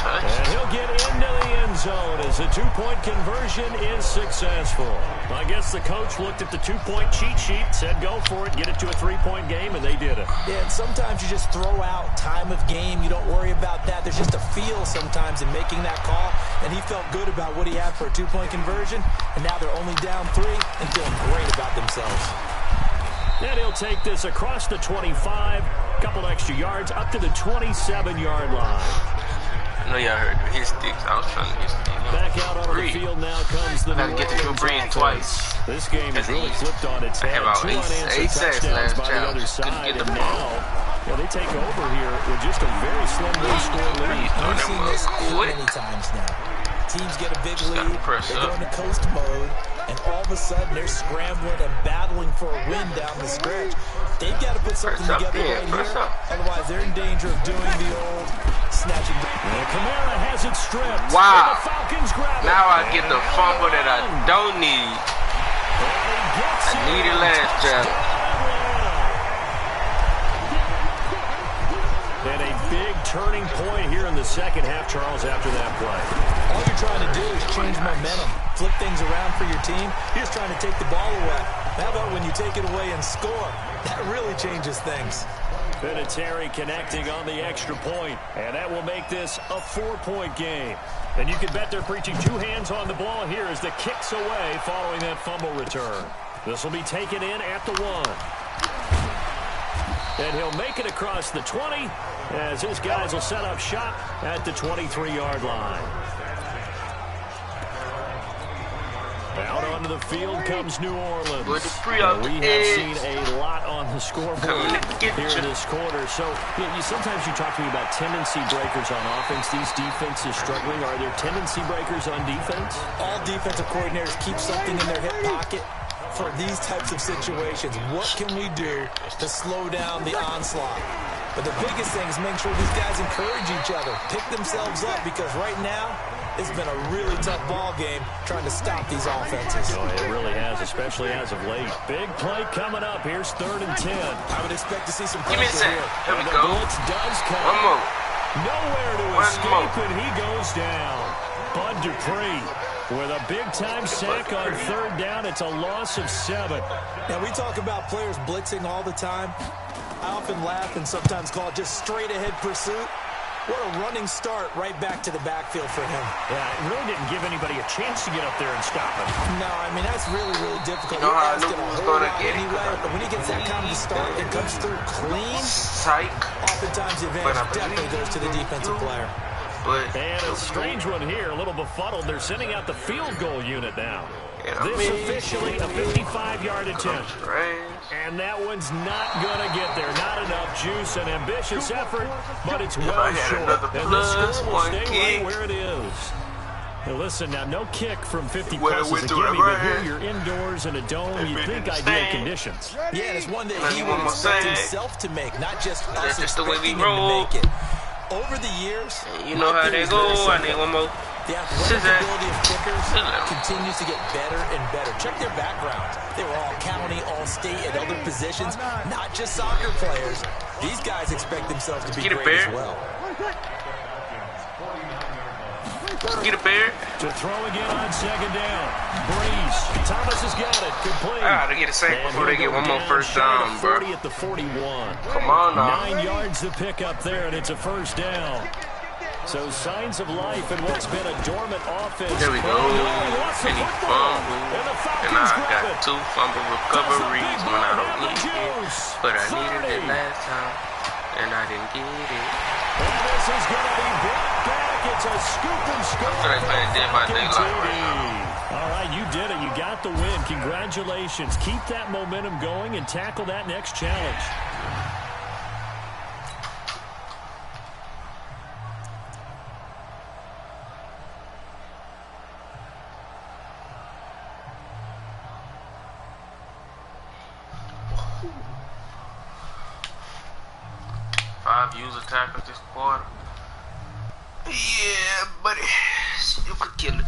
And he'll get into the end zone as the 2-point conversion is successful. I guess the coach looked at the 2-point cheat sheet, said go for it, get it to a 3-point game, and they did it. Yeah, and sometimes you just throw out time of game. You don't worry about that. There's just a feel sometimes in making that call, and he felt good about what he had for a 2-point conversion, and now they're only down 3 and feeling great about themselves. And he'll take this across the 25, a couple extra yards, up to the 27-yard line. I know y'all heard his sticks. I was trying to hit sticks. Back out on the field now comes the New Orleans offense. Breeze twice. This game has really flipped on its head. 2 unanswered touchdowns by the other side, and now they take over here with just a very slim one-score lead. We've seen this many times now. Teams get a big lead, they go into coast mode, and all of a sudden they're scrambling and battling for a win down the stretch. They've got to put something together right here, otherwise they're in danger of doing the old snatching. And Kamara has it stripped. Wow. The Falcons grab it. Now I get the fumble that I don't need. I needed last drive. And a big turning point here in the second half, Charles, after that play. All you're trying to do is change momentum, flip things around for your team. You're just trying to take the ball away. How about when you take it away and score? That really changes things. Vinatieri connecting on the extra point, and that will make this a 4-point game. And you can bet they're preaching 2 hands on the ball here as the kick's away following that fumble return. This will be taken in at the 1. And he'll make it across the 20 as his guys will set up shop at the 23-yard line. Out onto the field comes New Orleans. We have seen a lot on the scoreboard here in this quarter. So sometimes you talk to me about tendency breakers on offense. These defenses struggling. Are there tendency breakers on defense? All defensive coordinators keep something in their hip pocket for these types of situations. What can we do to slow down the onslaught? But the biggest thing is make sure these guys encourage each other, pick themselves up, because right now it's been a really tough ball game trying to stop these offenses. Oh, it really has, especially as of late. Big play coming up. Here's 3rd and 10. I would expect to see some Give me a pressure second. here. Here we The go. blitz does come. One more. Nowhere to One escape, more. and he goes down. Bud Dupree with a big-time sack on 3rd down. It's a loss of 7. Now, we talk about players blitzing all the time. I often laugh and sometimes call it just straight-ahead pursuit. What a running start right back to the backfield for him. Yeah, it really didn't give anybody a chance to get up there and stop him. No, I mean, that's really, really difficult. You know how I You're knew asking he was a whole gonna lot get it, anyway, but when he gets that kind of start and comes through clean, Psych. oftentimes the advantage definitely goes to the defensive player. And a strange one here, a little befuddled. They're sending out the field goal unit now. This officially a 55-yard attempt. And that one's not going to get there. Not enough juice, an ambitious effort, but it's well short. And this score will stay right where it is. Now listen, now no kick from 50 plus is a gimme, but here you're indoors in a dome. You'd think ideal conditions. Yeah, and it's one that he would expect himself to make, not just us just the way we expecting him to roll. make it. Over the years, You know how they go. I need one more. the athletic ability of kickers continues to get better and better. Check their backgrounds. They were all county, all state, at other positions, not just soccer players. These guys expect themselves to be Get it, great Bear. as well. Get a bear. To throw again on 2nd down. Breeze. Thomas has got it. Complete. I gotta get a sack And before they he'll get one go more first shy down, of bro. 40 at the 41. Come on now. 9 yards to pick up there, and it's a first down. So signs of life in what's been a dormant offense. There we go. And he fumbled. And I got 2 fumble recoveries when I don't need it. But I needed it last time. And I didn't get it. And this is going to be brought back. It's a scoop and score. I feel like playing Dead by Daylight right now. All right, you did it. You got the win. Congratulations. Keep that momentum going and tackle that next challenge. User tackles this quarter. Yeah, buddy. You could kill it.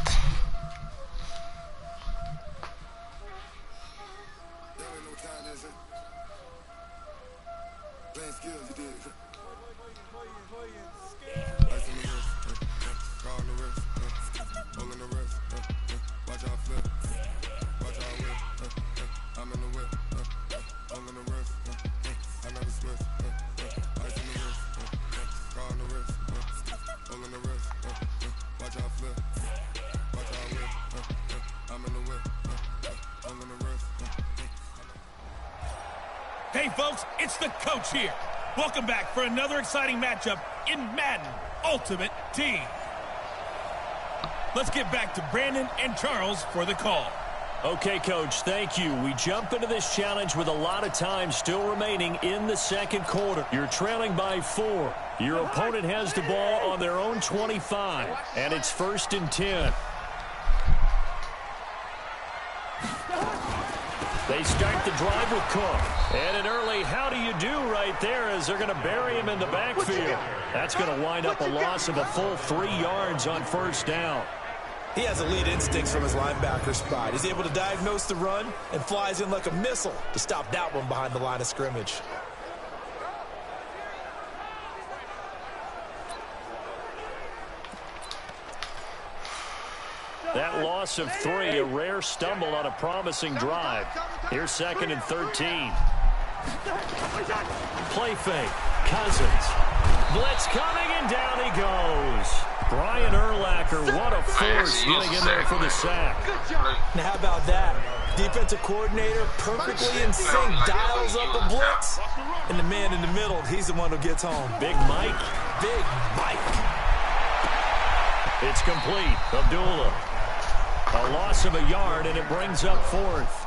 Hey, folks, it's the coach here. Welcome back for another exciting matchup in Madden Ultimate Team. Let's get back to Brandon and Charles for the call. Okay, Coach, thank you. We jump into this challenge with a lot of time still remaining in the 2nd quarter. You're trailing by 4. Your opponent has the ball on their own 25, and it's 1st and 10. They start the drive with Cook. And an early how do you do right there as they're going to bury him in the backfield. That's going to wind up a loss of a full 3 yards on 1st down. He has elite instincts from his linebacker spot. He's able to diagnose the run and flies in like a missile to stop that one behind the line of scrimmage. That loss of 3, a rare stumble on a promising drive. Here's 2nd and 13. Play fake. Cousins. Blitz coming, and down he goes. Brian Urlacher, what a force getting in there for the sack. Now, how about that? Defensive coordinator perfectly in sync, dials up a blitz. And the man in the middle, he's the one who gets home. Big Mike. Big Mike. It's complete. Abdullah. A loss of a yard, and it brings up fourth.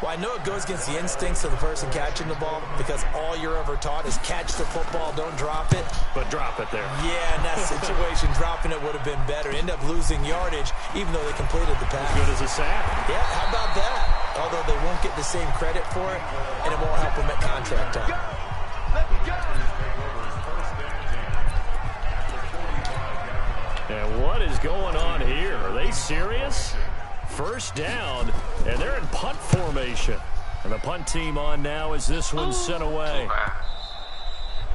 Well, I know it goes against the instincts of the person catching the ball because all you're ever taught is catch the football, don't drop it. But drop it there. Yeah, in that situation, dropping it would have been better. End up losing yardage, even though they completed the pass. As good as a sack. Yeah, how about that? Although they won't get the same credit for it, and it won't help them at contract time. And what is going on here? Are they serious? First down, and they're in punt formation. And the punt team on now as this one's sent away.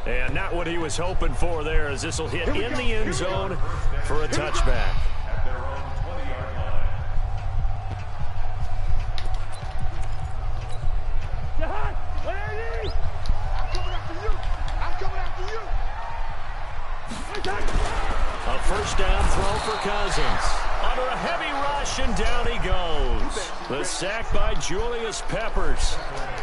And not what he was hoping for there, as this will hit in the end zone for a touchback. A first down throw for Cousins. Under a heavy rush, and down he goes. The sack by Julius Peppers.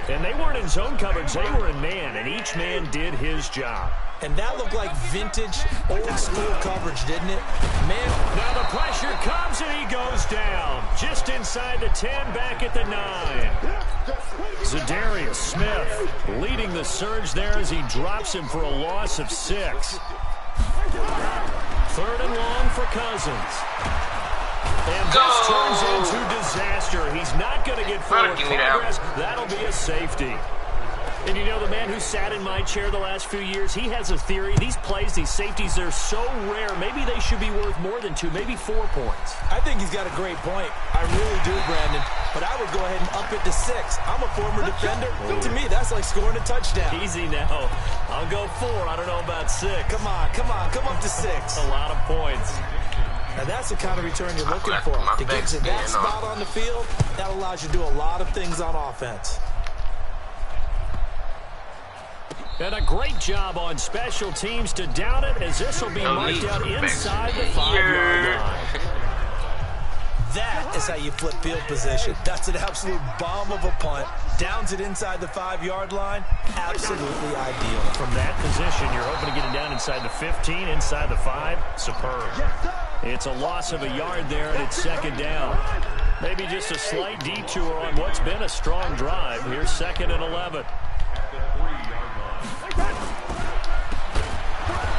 And they weren't in zone coverage, they were in man, and each man did his job. And that looked like vintage, old-school coverage, didn't it? Man. Now the pressure comes, and he goes down. Just inside the 10, back at the 9. Zadarius Smith leading the surge there as he drops him for a loss of 6. Third and long for Cousins. And this turns into disaster. He's not going to get forward progress. That'll be a safety. And you know, the man who sat in my chair the last few years, he has a theory. These plays, these safeties, they're so rare. Maybe they should be worth more than 2, maybe 4 points. I think he's got a great point. I really do, Brandon. But I would go ahead and up it to 6. I'm a former defender. To me, that's like scoring a touchdown. Easy now. I'll go 4. I don't know about 6. Come on. Come up to 6. A lot of points. Now, that's the kind of return you're looking for. To get to that spot on the field, that allows you to do a lot of things on offense. And a great job on special teams to down it, as this will be marked out inside the 5-yard line. That is how you flip field position. That's an absolute bomb of a punt. Downs it inside the 5-yard line. Absolutely ideal. From that position, you're hoping to get it down inside the 15, inside the 5. Superb. It's a loss of a yard there, and it's second down. Maybe just a slight detour on what's been a strong drive. Here's 2nd and 11.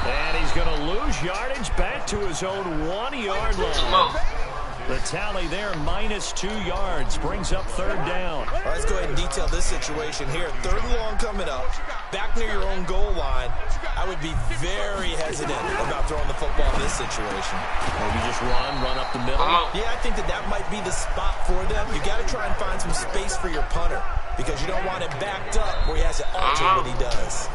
And he's going to lose yardage back to his own 1-yard line. The tally there, -2 yards, brings up third down. All right, let's go ahead and detail this situation here. 3rd and long coming up, back near your own goal line. I would be very hesitant about throwing the football in this situation. Maybe just run up the middle. Yeah, I think that might be the spot for them. You got to try and find some space for your punter because you don't want it backed up where he has to alter what he does.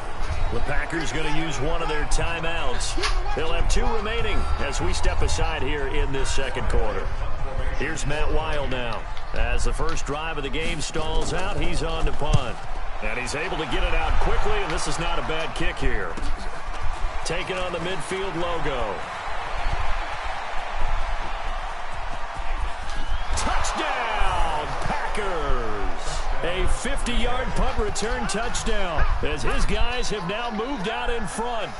The Packers going to use one of their timeouts. They'll have 2 remaining as we step aside here in this second quarter. Here's Matt Weil now. As the first drive of the game stalls out, he's on to punt. And he's able to get it out quickly, and this is not a bad kick here. Taking on the midfield logo. Touchdown, Packers! A 50-yard punt return touchdown as his guys have now moved out in front.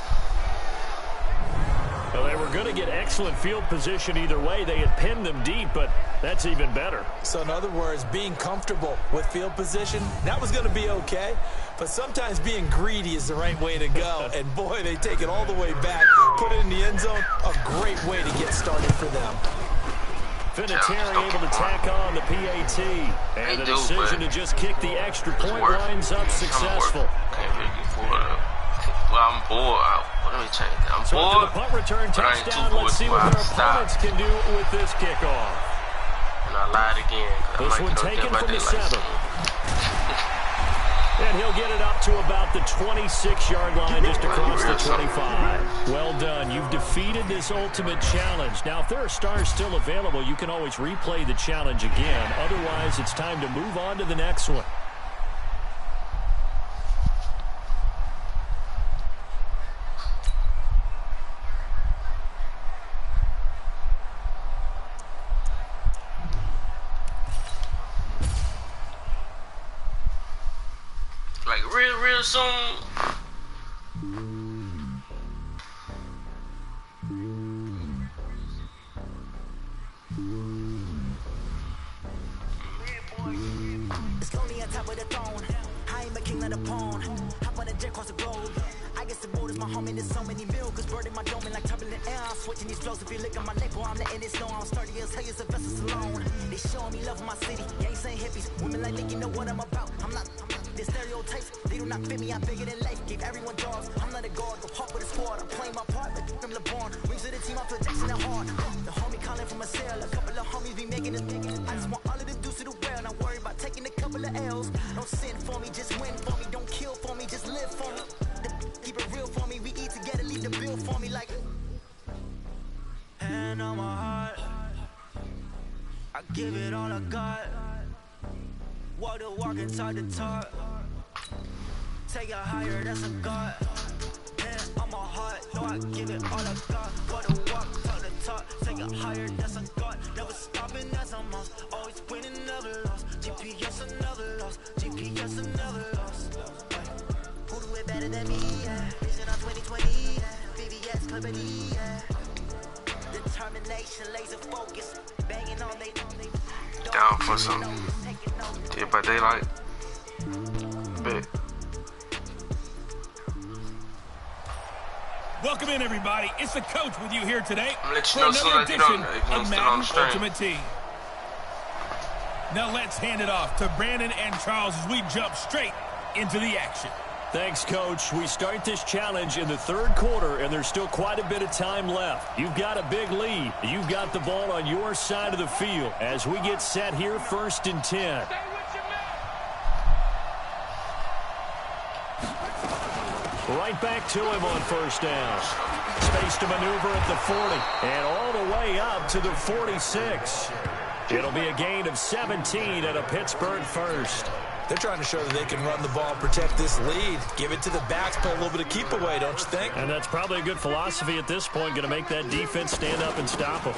Well, they were going to get excellent field position either way. They had pinned them deep, but that's even better. So in other words, being comfortable with field position, that was going to be okay. But sometimes being greedy is the right way to go. And boy, they take it all the way back, put it in the end zone. A great way to get started for them. Vinatieri able to tack on the PAT. And the decision to just kick the extra point winds up successful. Well, I'm bored. Let me change that. I'm bored. The punt return touchdown. Let's see what their opponents can do with this kickoff. And I lied again. This one taken from the 7. And he'll get it up to about the 26-yard line, just across the 25. Well done. You've defeated this ultimate challenge. Now, if there are stars still available, you can always replay the challenge again. Otherwise, it's time to move on to the next one. real soon. It's lonely on top of the throne. I am a king of the pawn. Hop on a jet across the globe. I guess the road is my home and there's so many milkers burning my dome and like turbulent air. I'm switching these flows. If you look at my neck, boy, I'm letting it snow. I'm sturdy as hell, as a vessel alone. They showing me love in my city. Gangs ain't hippies. Women like think you know what I'm about. I'm not the stereotypes. They do not fit me. I'm bigger than life. Give everyone jobs. I'm not a guard. Go hard with a squad. I'm playing my part. But I'm LeBron. Rings of the team. I feel Jackson at heart. The homie calling from a cell. A couple of homies be making us big. I just want all of them dudes to the well. Not worry about taking a couple of L's. Don't sin for me. Just win for me. Don't kill for me. Just live for me. Keep it real for me. We eat together. Leave the bill for me like. Hand on my heart. I give it all I got. Walk the walk and talk the talk. Take it higher, that's a God. Hand on my heart. No, I give it all I got. Walk the walk, talk the talk. Take it higher, that's a God. Never stopping, that's a must. Always winning, never lost. GPS, another loss. GPS, another loss. Who do it better than me? Yeah. Vision on 2020. Yeah. VVS, Clippity. Yeah. Determination, laser focus. Banging on they. Down for some Dead by Daylight. Bet. Welcome in, everybody. It's the coach with you here today I'm let for you know soon another as you edition don't of still on Madden the stream. Ultimate Team. Now let's hand it off to Brandon and Charles as we jump straight into the action. Thanks, Coach. We start this challenge in the third quarter, and there's still quite a bit of time left. You've got a big lead. You've got the ball on your side of the field as we get set here, 1st and 10. Right back to him on 1st down. Space to maneuver at the 40, and all the way up to the 46. It'll be a gain of 17 at a Pittsburgh first. They're trying to show that they can run the ball and protect this lead. Give it to the backs, play a little bit of keep away, don't you think? And that's probably a good philosophy at this point, going to make that defense stand up and stop them.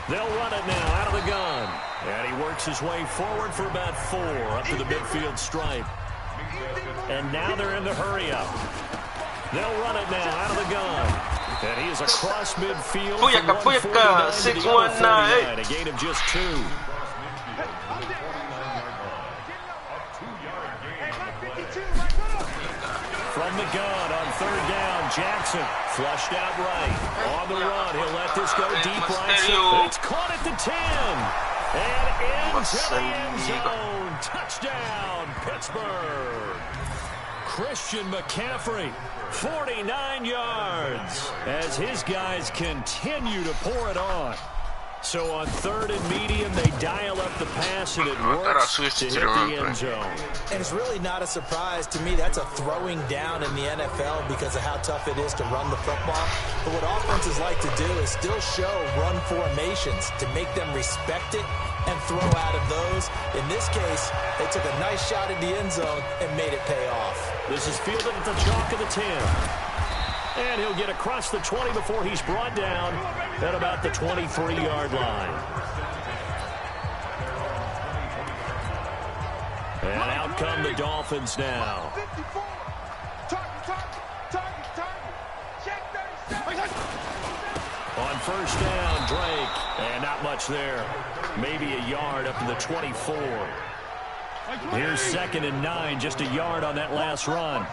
They'll run it now out of the gun. And he works his way forward for about 4 up to the midfield stripe. And now they're in the hurry-up. They'll run it now out of the gun. And he is across midfield. Booyaka, 619. A gain of just 2. From the gun on 3rd down, Jackson flushed out right. On the run, he'll let this go deep right. It's caught at the 10. And into the end zone. Touchdown, Pittsburgh. Christian McCaffrey, 49 yards, as his guys continue to pour it on. So on 3rd and medium, they dial up the pass, and it works to hit the end zone. And it's really not a surprise to me. That's a throwing down in the NFL because of how tough it is to run the football. But what offenses like to do is still show run formations to make them respect it and throw out of those. In this case, they took a nice shot at the end zone and made it pay off. This is fielded at the chalk of the 10. And he'll get across the 20 before he's brought down at about the 23-yard line. And out come the Dolphins now. On 1st down, Drake. And not much there. Maybe a yard up to the 24. Here's 2nd and 9, just a yard on that last run.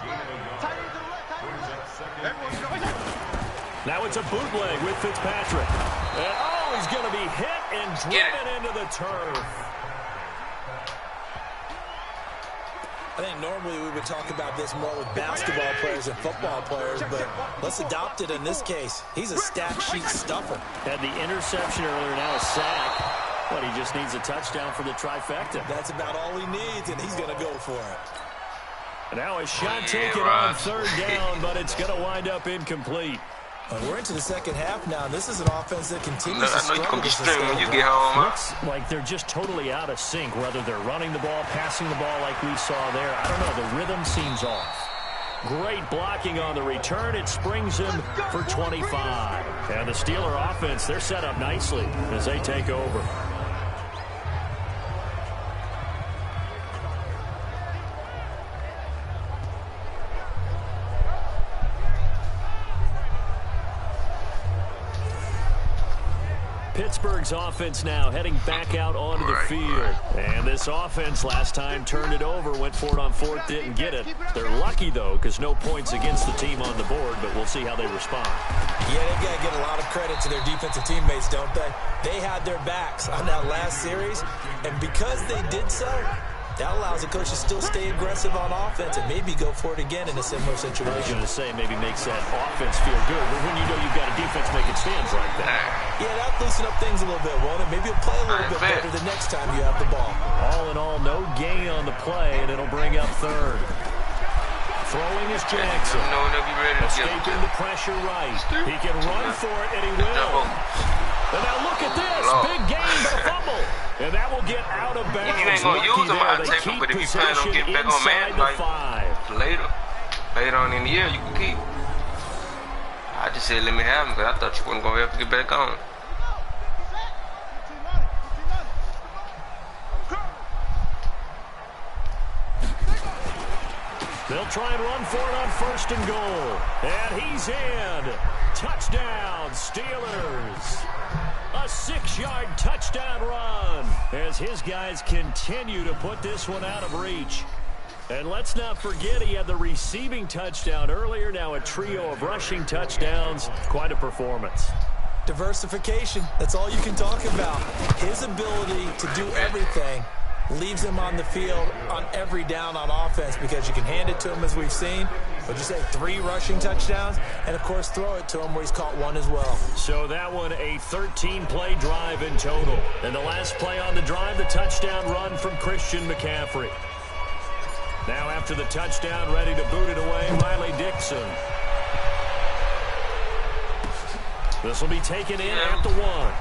Now it's a bootleg with Fitzpatrick. And he's going to be hit and driven into the turf. I think normally we would talk about this more with basketball players and football players, but let's adopt it in this case. He's a stat sheet stuffer. Had the interception earlier, now a sack. But he just needs a touchdown for the trifecta. That's about all he needs, and he's going to go for it. Now a shot taken on 3rd down, but it's going to wind up incomplete. We're into the second half now, and this is an offense that continues to struggle. I know you're going to be streaming when you get home. Looks like they're just totally out of sync, whether they're running the ball, passing the ball like we saw there. I don't know. The rhythm seems off. Great blocking on the return. It springs him for 25. And the Steeler offense, they're set up nicely as they take over. Pittsburgh's offense now heading back out onto the field. And this offense last time turned it over, went for it on fourth, didn't get it. They're lucky, though, because no points against the team on the board, but we'll see how they respond. Yeah, they got to get a lot of credit to their defensive teammates, don't they? They had their backs on that last series, and because they did so, that allows the coach to still stay aggressive on offense and maybe go for it again in a similar situation. I was going to say maybe makes that offense feel good, but when you know you've got a defense making stands like that. Yeah, that'll loosen up things a little bit, won't it? Maybe you'll play a little bit better the next time you have the ball. All in all, no gain on the play, and it'll bring up third. Throwing is Jackson. Escaping the pressure right. He can run for it, and he will. And now look at this. Big gain, but a fumble. And that will get out of bounds. If you ain't going to use them, I'll take them. But if you plan on getting back on man, like later on in the year, you can keep. I just said let me have them because I thought you wasn't going to ever get back on. They'll try and run for it on first and goal. And he's in. Touchdown, Steelers. A 6-yard touchdown run as his guys continue to put this one out of reach. And let's not forget he had the receiving touchdown earlier. Now a trio of rushing touchdowns. Quite a performance. Diversification. That's all you can talk about. His ability to do everything leaves him on the field on every down on offense because you can hand it to him as we've seen. But you say 3 rushing touchdowns and, of course, throw it to him where he's caught 1 as well. So that one a 13-play drive in total. And the last play on the drive, the touchdown run from Christian McCaffrey. Now after the touchdown, ready to boot it away, Riley Dixon. This will be taken in at the 1.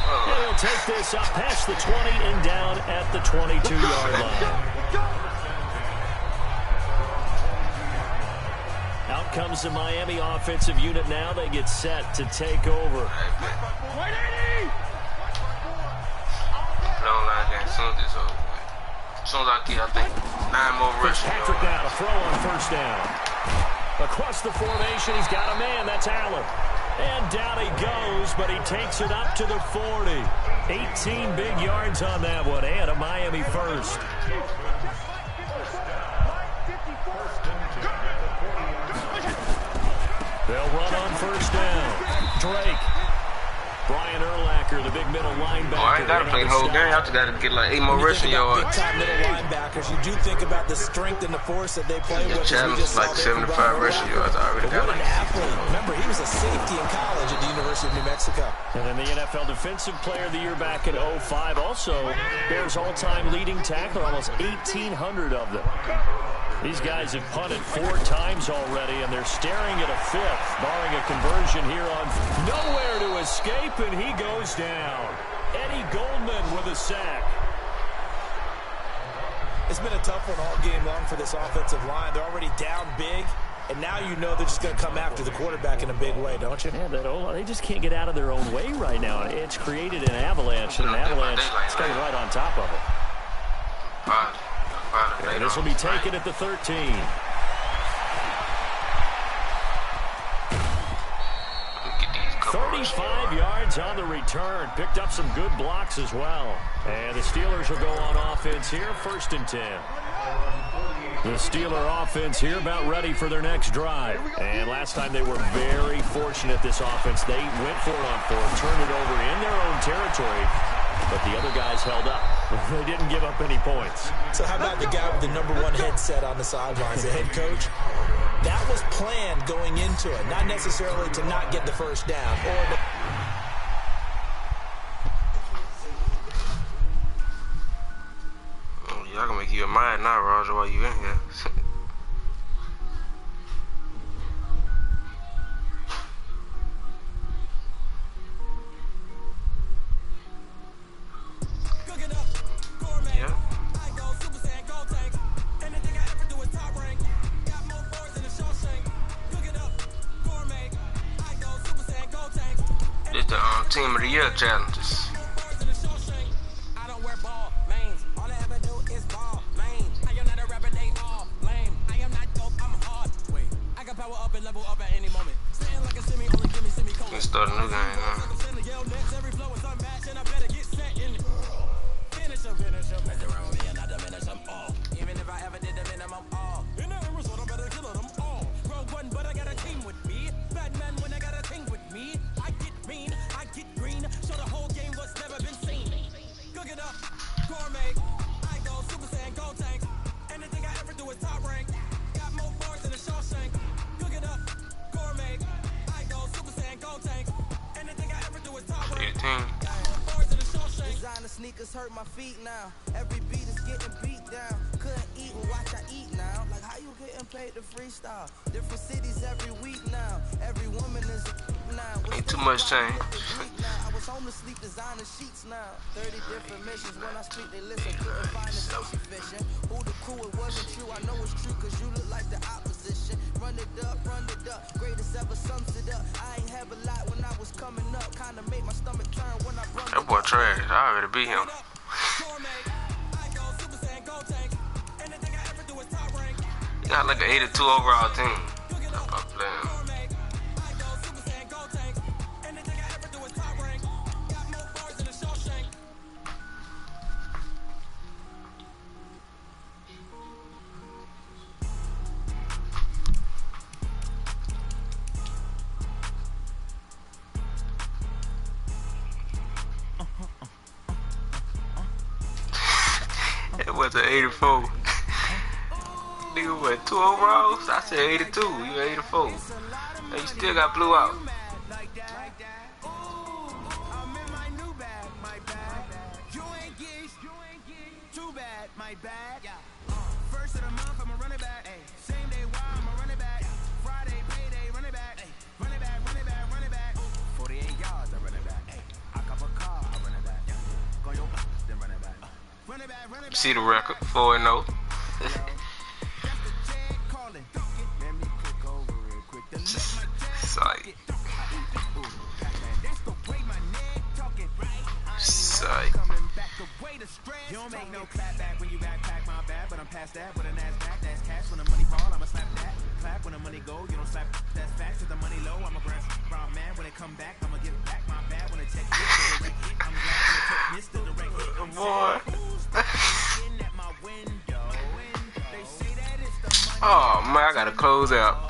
And he'll take this up past the 20 and down at the 22-yard line. Out comes the Miami offensive unit now. They get set to take over. As soon as I get, I think 9 more rushes. Patrick now to throw on first down. Across the formation, he's got a man. That's Allen. And down he goes, but he takes it up to the 40. 18 big yards on that one, and a Miami first. They'll run on first down. Drake. Brian Urlacher, the big middle linebacker. I ain't got to play the whole game. I just got to get like 8 more rushing yards. Big-time middle linebackers, you do think about the strength and the force that they play with. Challenge is like 75 rushing yards. I already got like. Remember, he was a safety in college at the University of New Mexico. And then the NFL Defensive Player of the Year back in 05. Also, Bears all-time leading tackler, almost 1,800 of them. These guys have punted 4 times already, and they're staring at a 5th, barring a conversion here on nowhere to escape, and he goes down. Eddie Goldman with a sack. It's been a tough one all game long for this offensive line. They're already down big, and now you know they're just going to come after the quarterback in a big way, don't you? Yeah, they just can't get out of their own way right now. It's created an avalanche, and an avalanche is coming right on top of it. And this will be taken at the 13. 35 yards on the return. Picked up some good blocks as well. And the Steelers will go on offense here, 1st and 10. The Steeler offense here about ready for their next drive. And last time they were very fortunate, this offense. They went for it on 4th, turned it over in their own territory. But the other guys held up. They didn't give up any points. So how about the guy with the #1 headset on the sidelines, the head coach? That was planned going into it, not necessarily to not get the first down. Y'all gonna make you a mind now, Roger, while you in here. It's the Team of the Year challenges. Let's start a new game, huh? team. Designer sneakers hurt my feet now. Every beat is getting beat down. Couldn't eat, well, watch I eat now. Like how you getting paid to freestyle? Different cities every week now. Every woman is now. Ain't too much change. I was home to sleep, designer sheets now. 30 different missions. When I speak, they listen. Couldn't find the social vision. Who the crew? It wasn't true. I know it's true, cause you look like the opposition. Run it up, run it up. Greatest ever sums it up. I ain't have a lot when I was coming up. Kinda made my stomach turn when I run. That boy trash. I already beat him. He got like an 82 overall team. I'm playing. It was an 84. Nigga, what, 2 overalls? I said 82. You 84. And you still got blew out. First of the month, I'm a running back. Same day, why I'm a running back. Friday, payday, running back. Running back, running back, running back. 48 yards, I run it back. I cop a car, I run it back. Go your back, then run it back. Run it back, run it back. See the record, 4-0. Psych. Psych. You don't make no clap back when you backpack my bad, but I'm past that with an ass back. That's cash when the money fall, I'ma slap that. Clap when the money go, you don't slap. That's facts. With the money low, I'm a brown man. When it come back, I'ma give back my bad. When it check hit, I'm glad when it check missed the direct hit. Boy. Oh man, I gotta close out.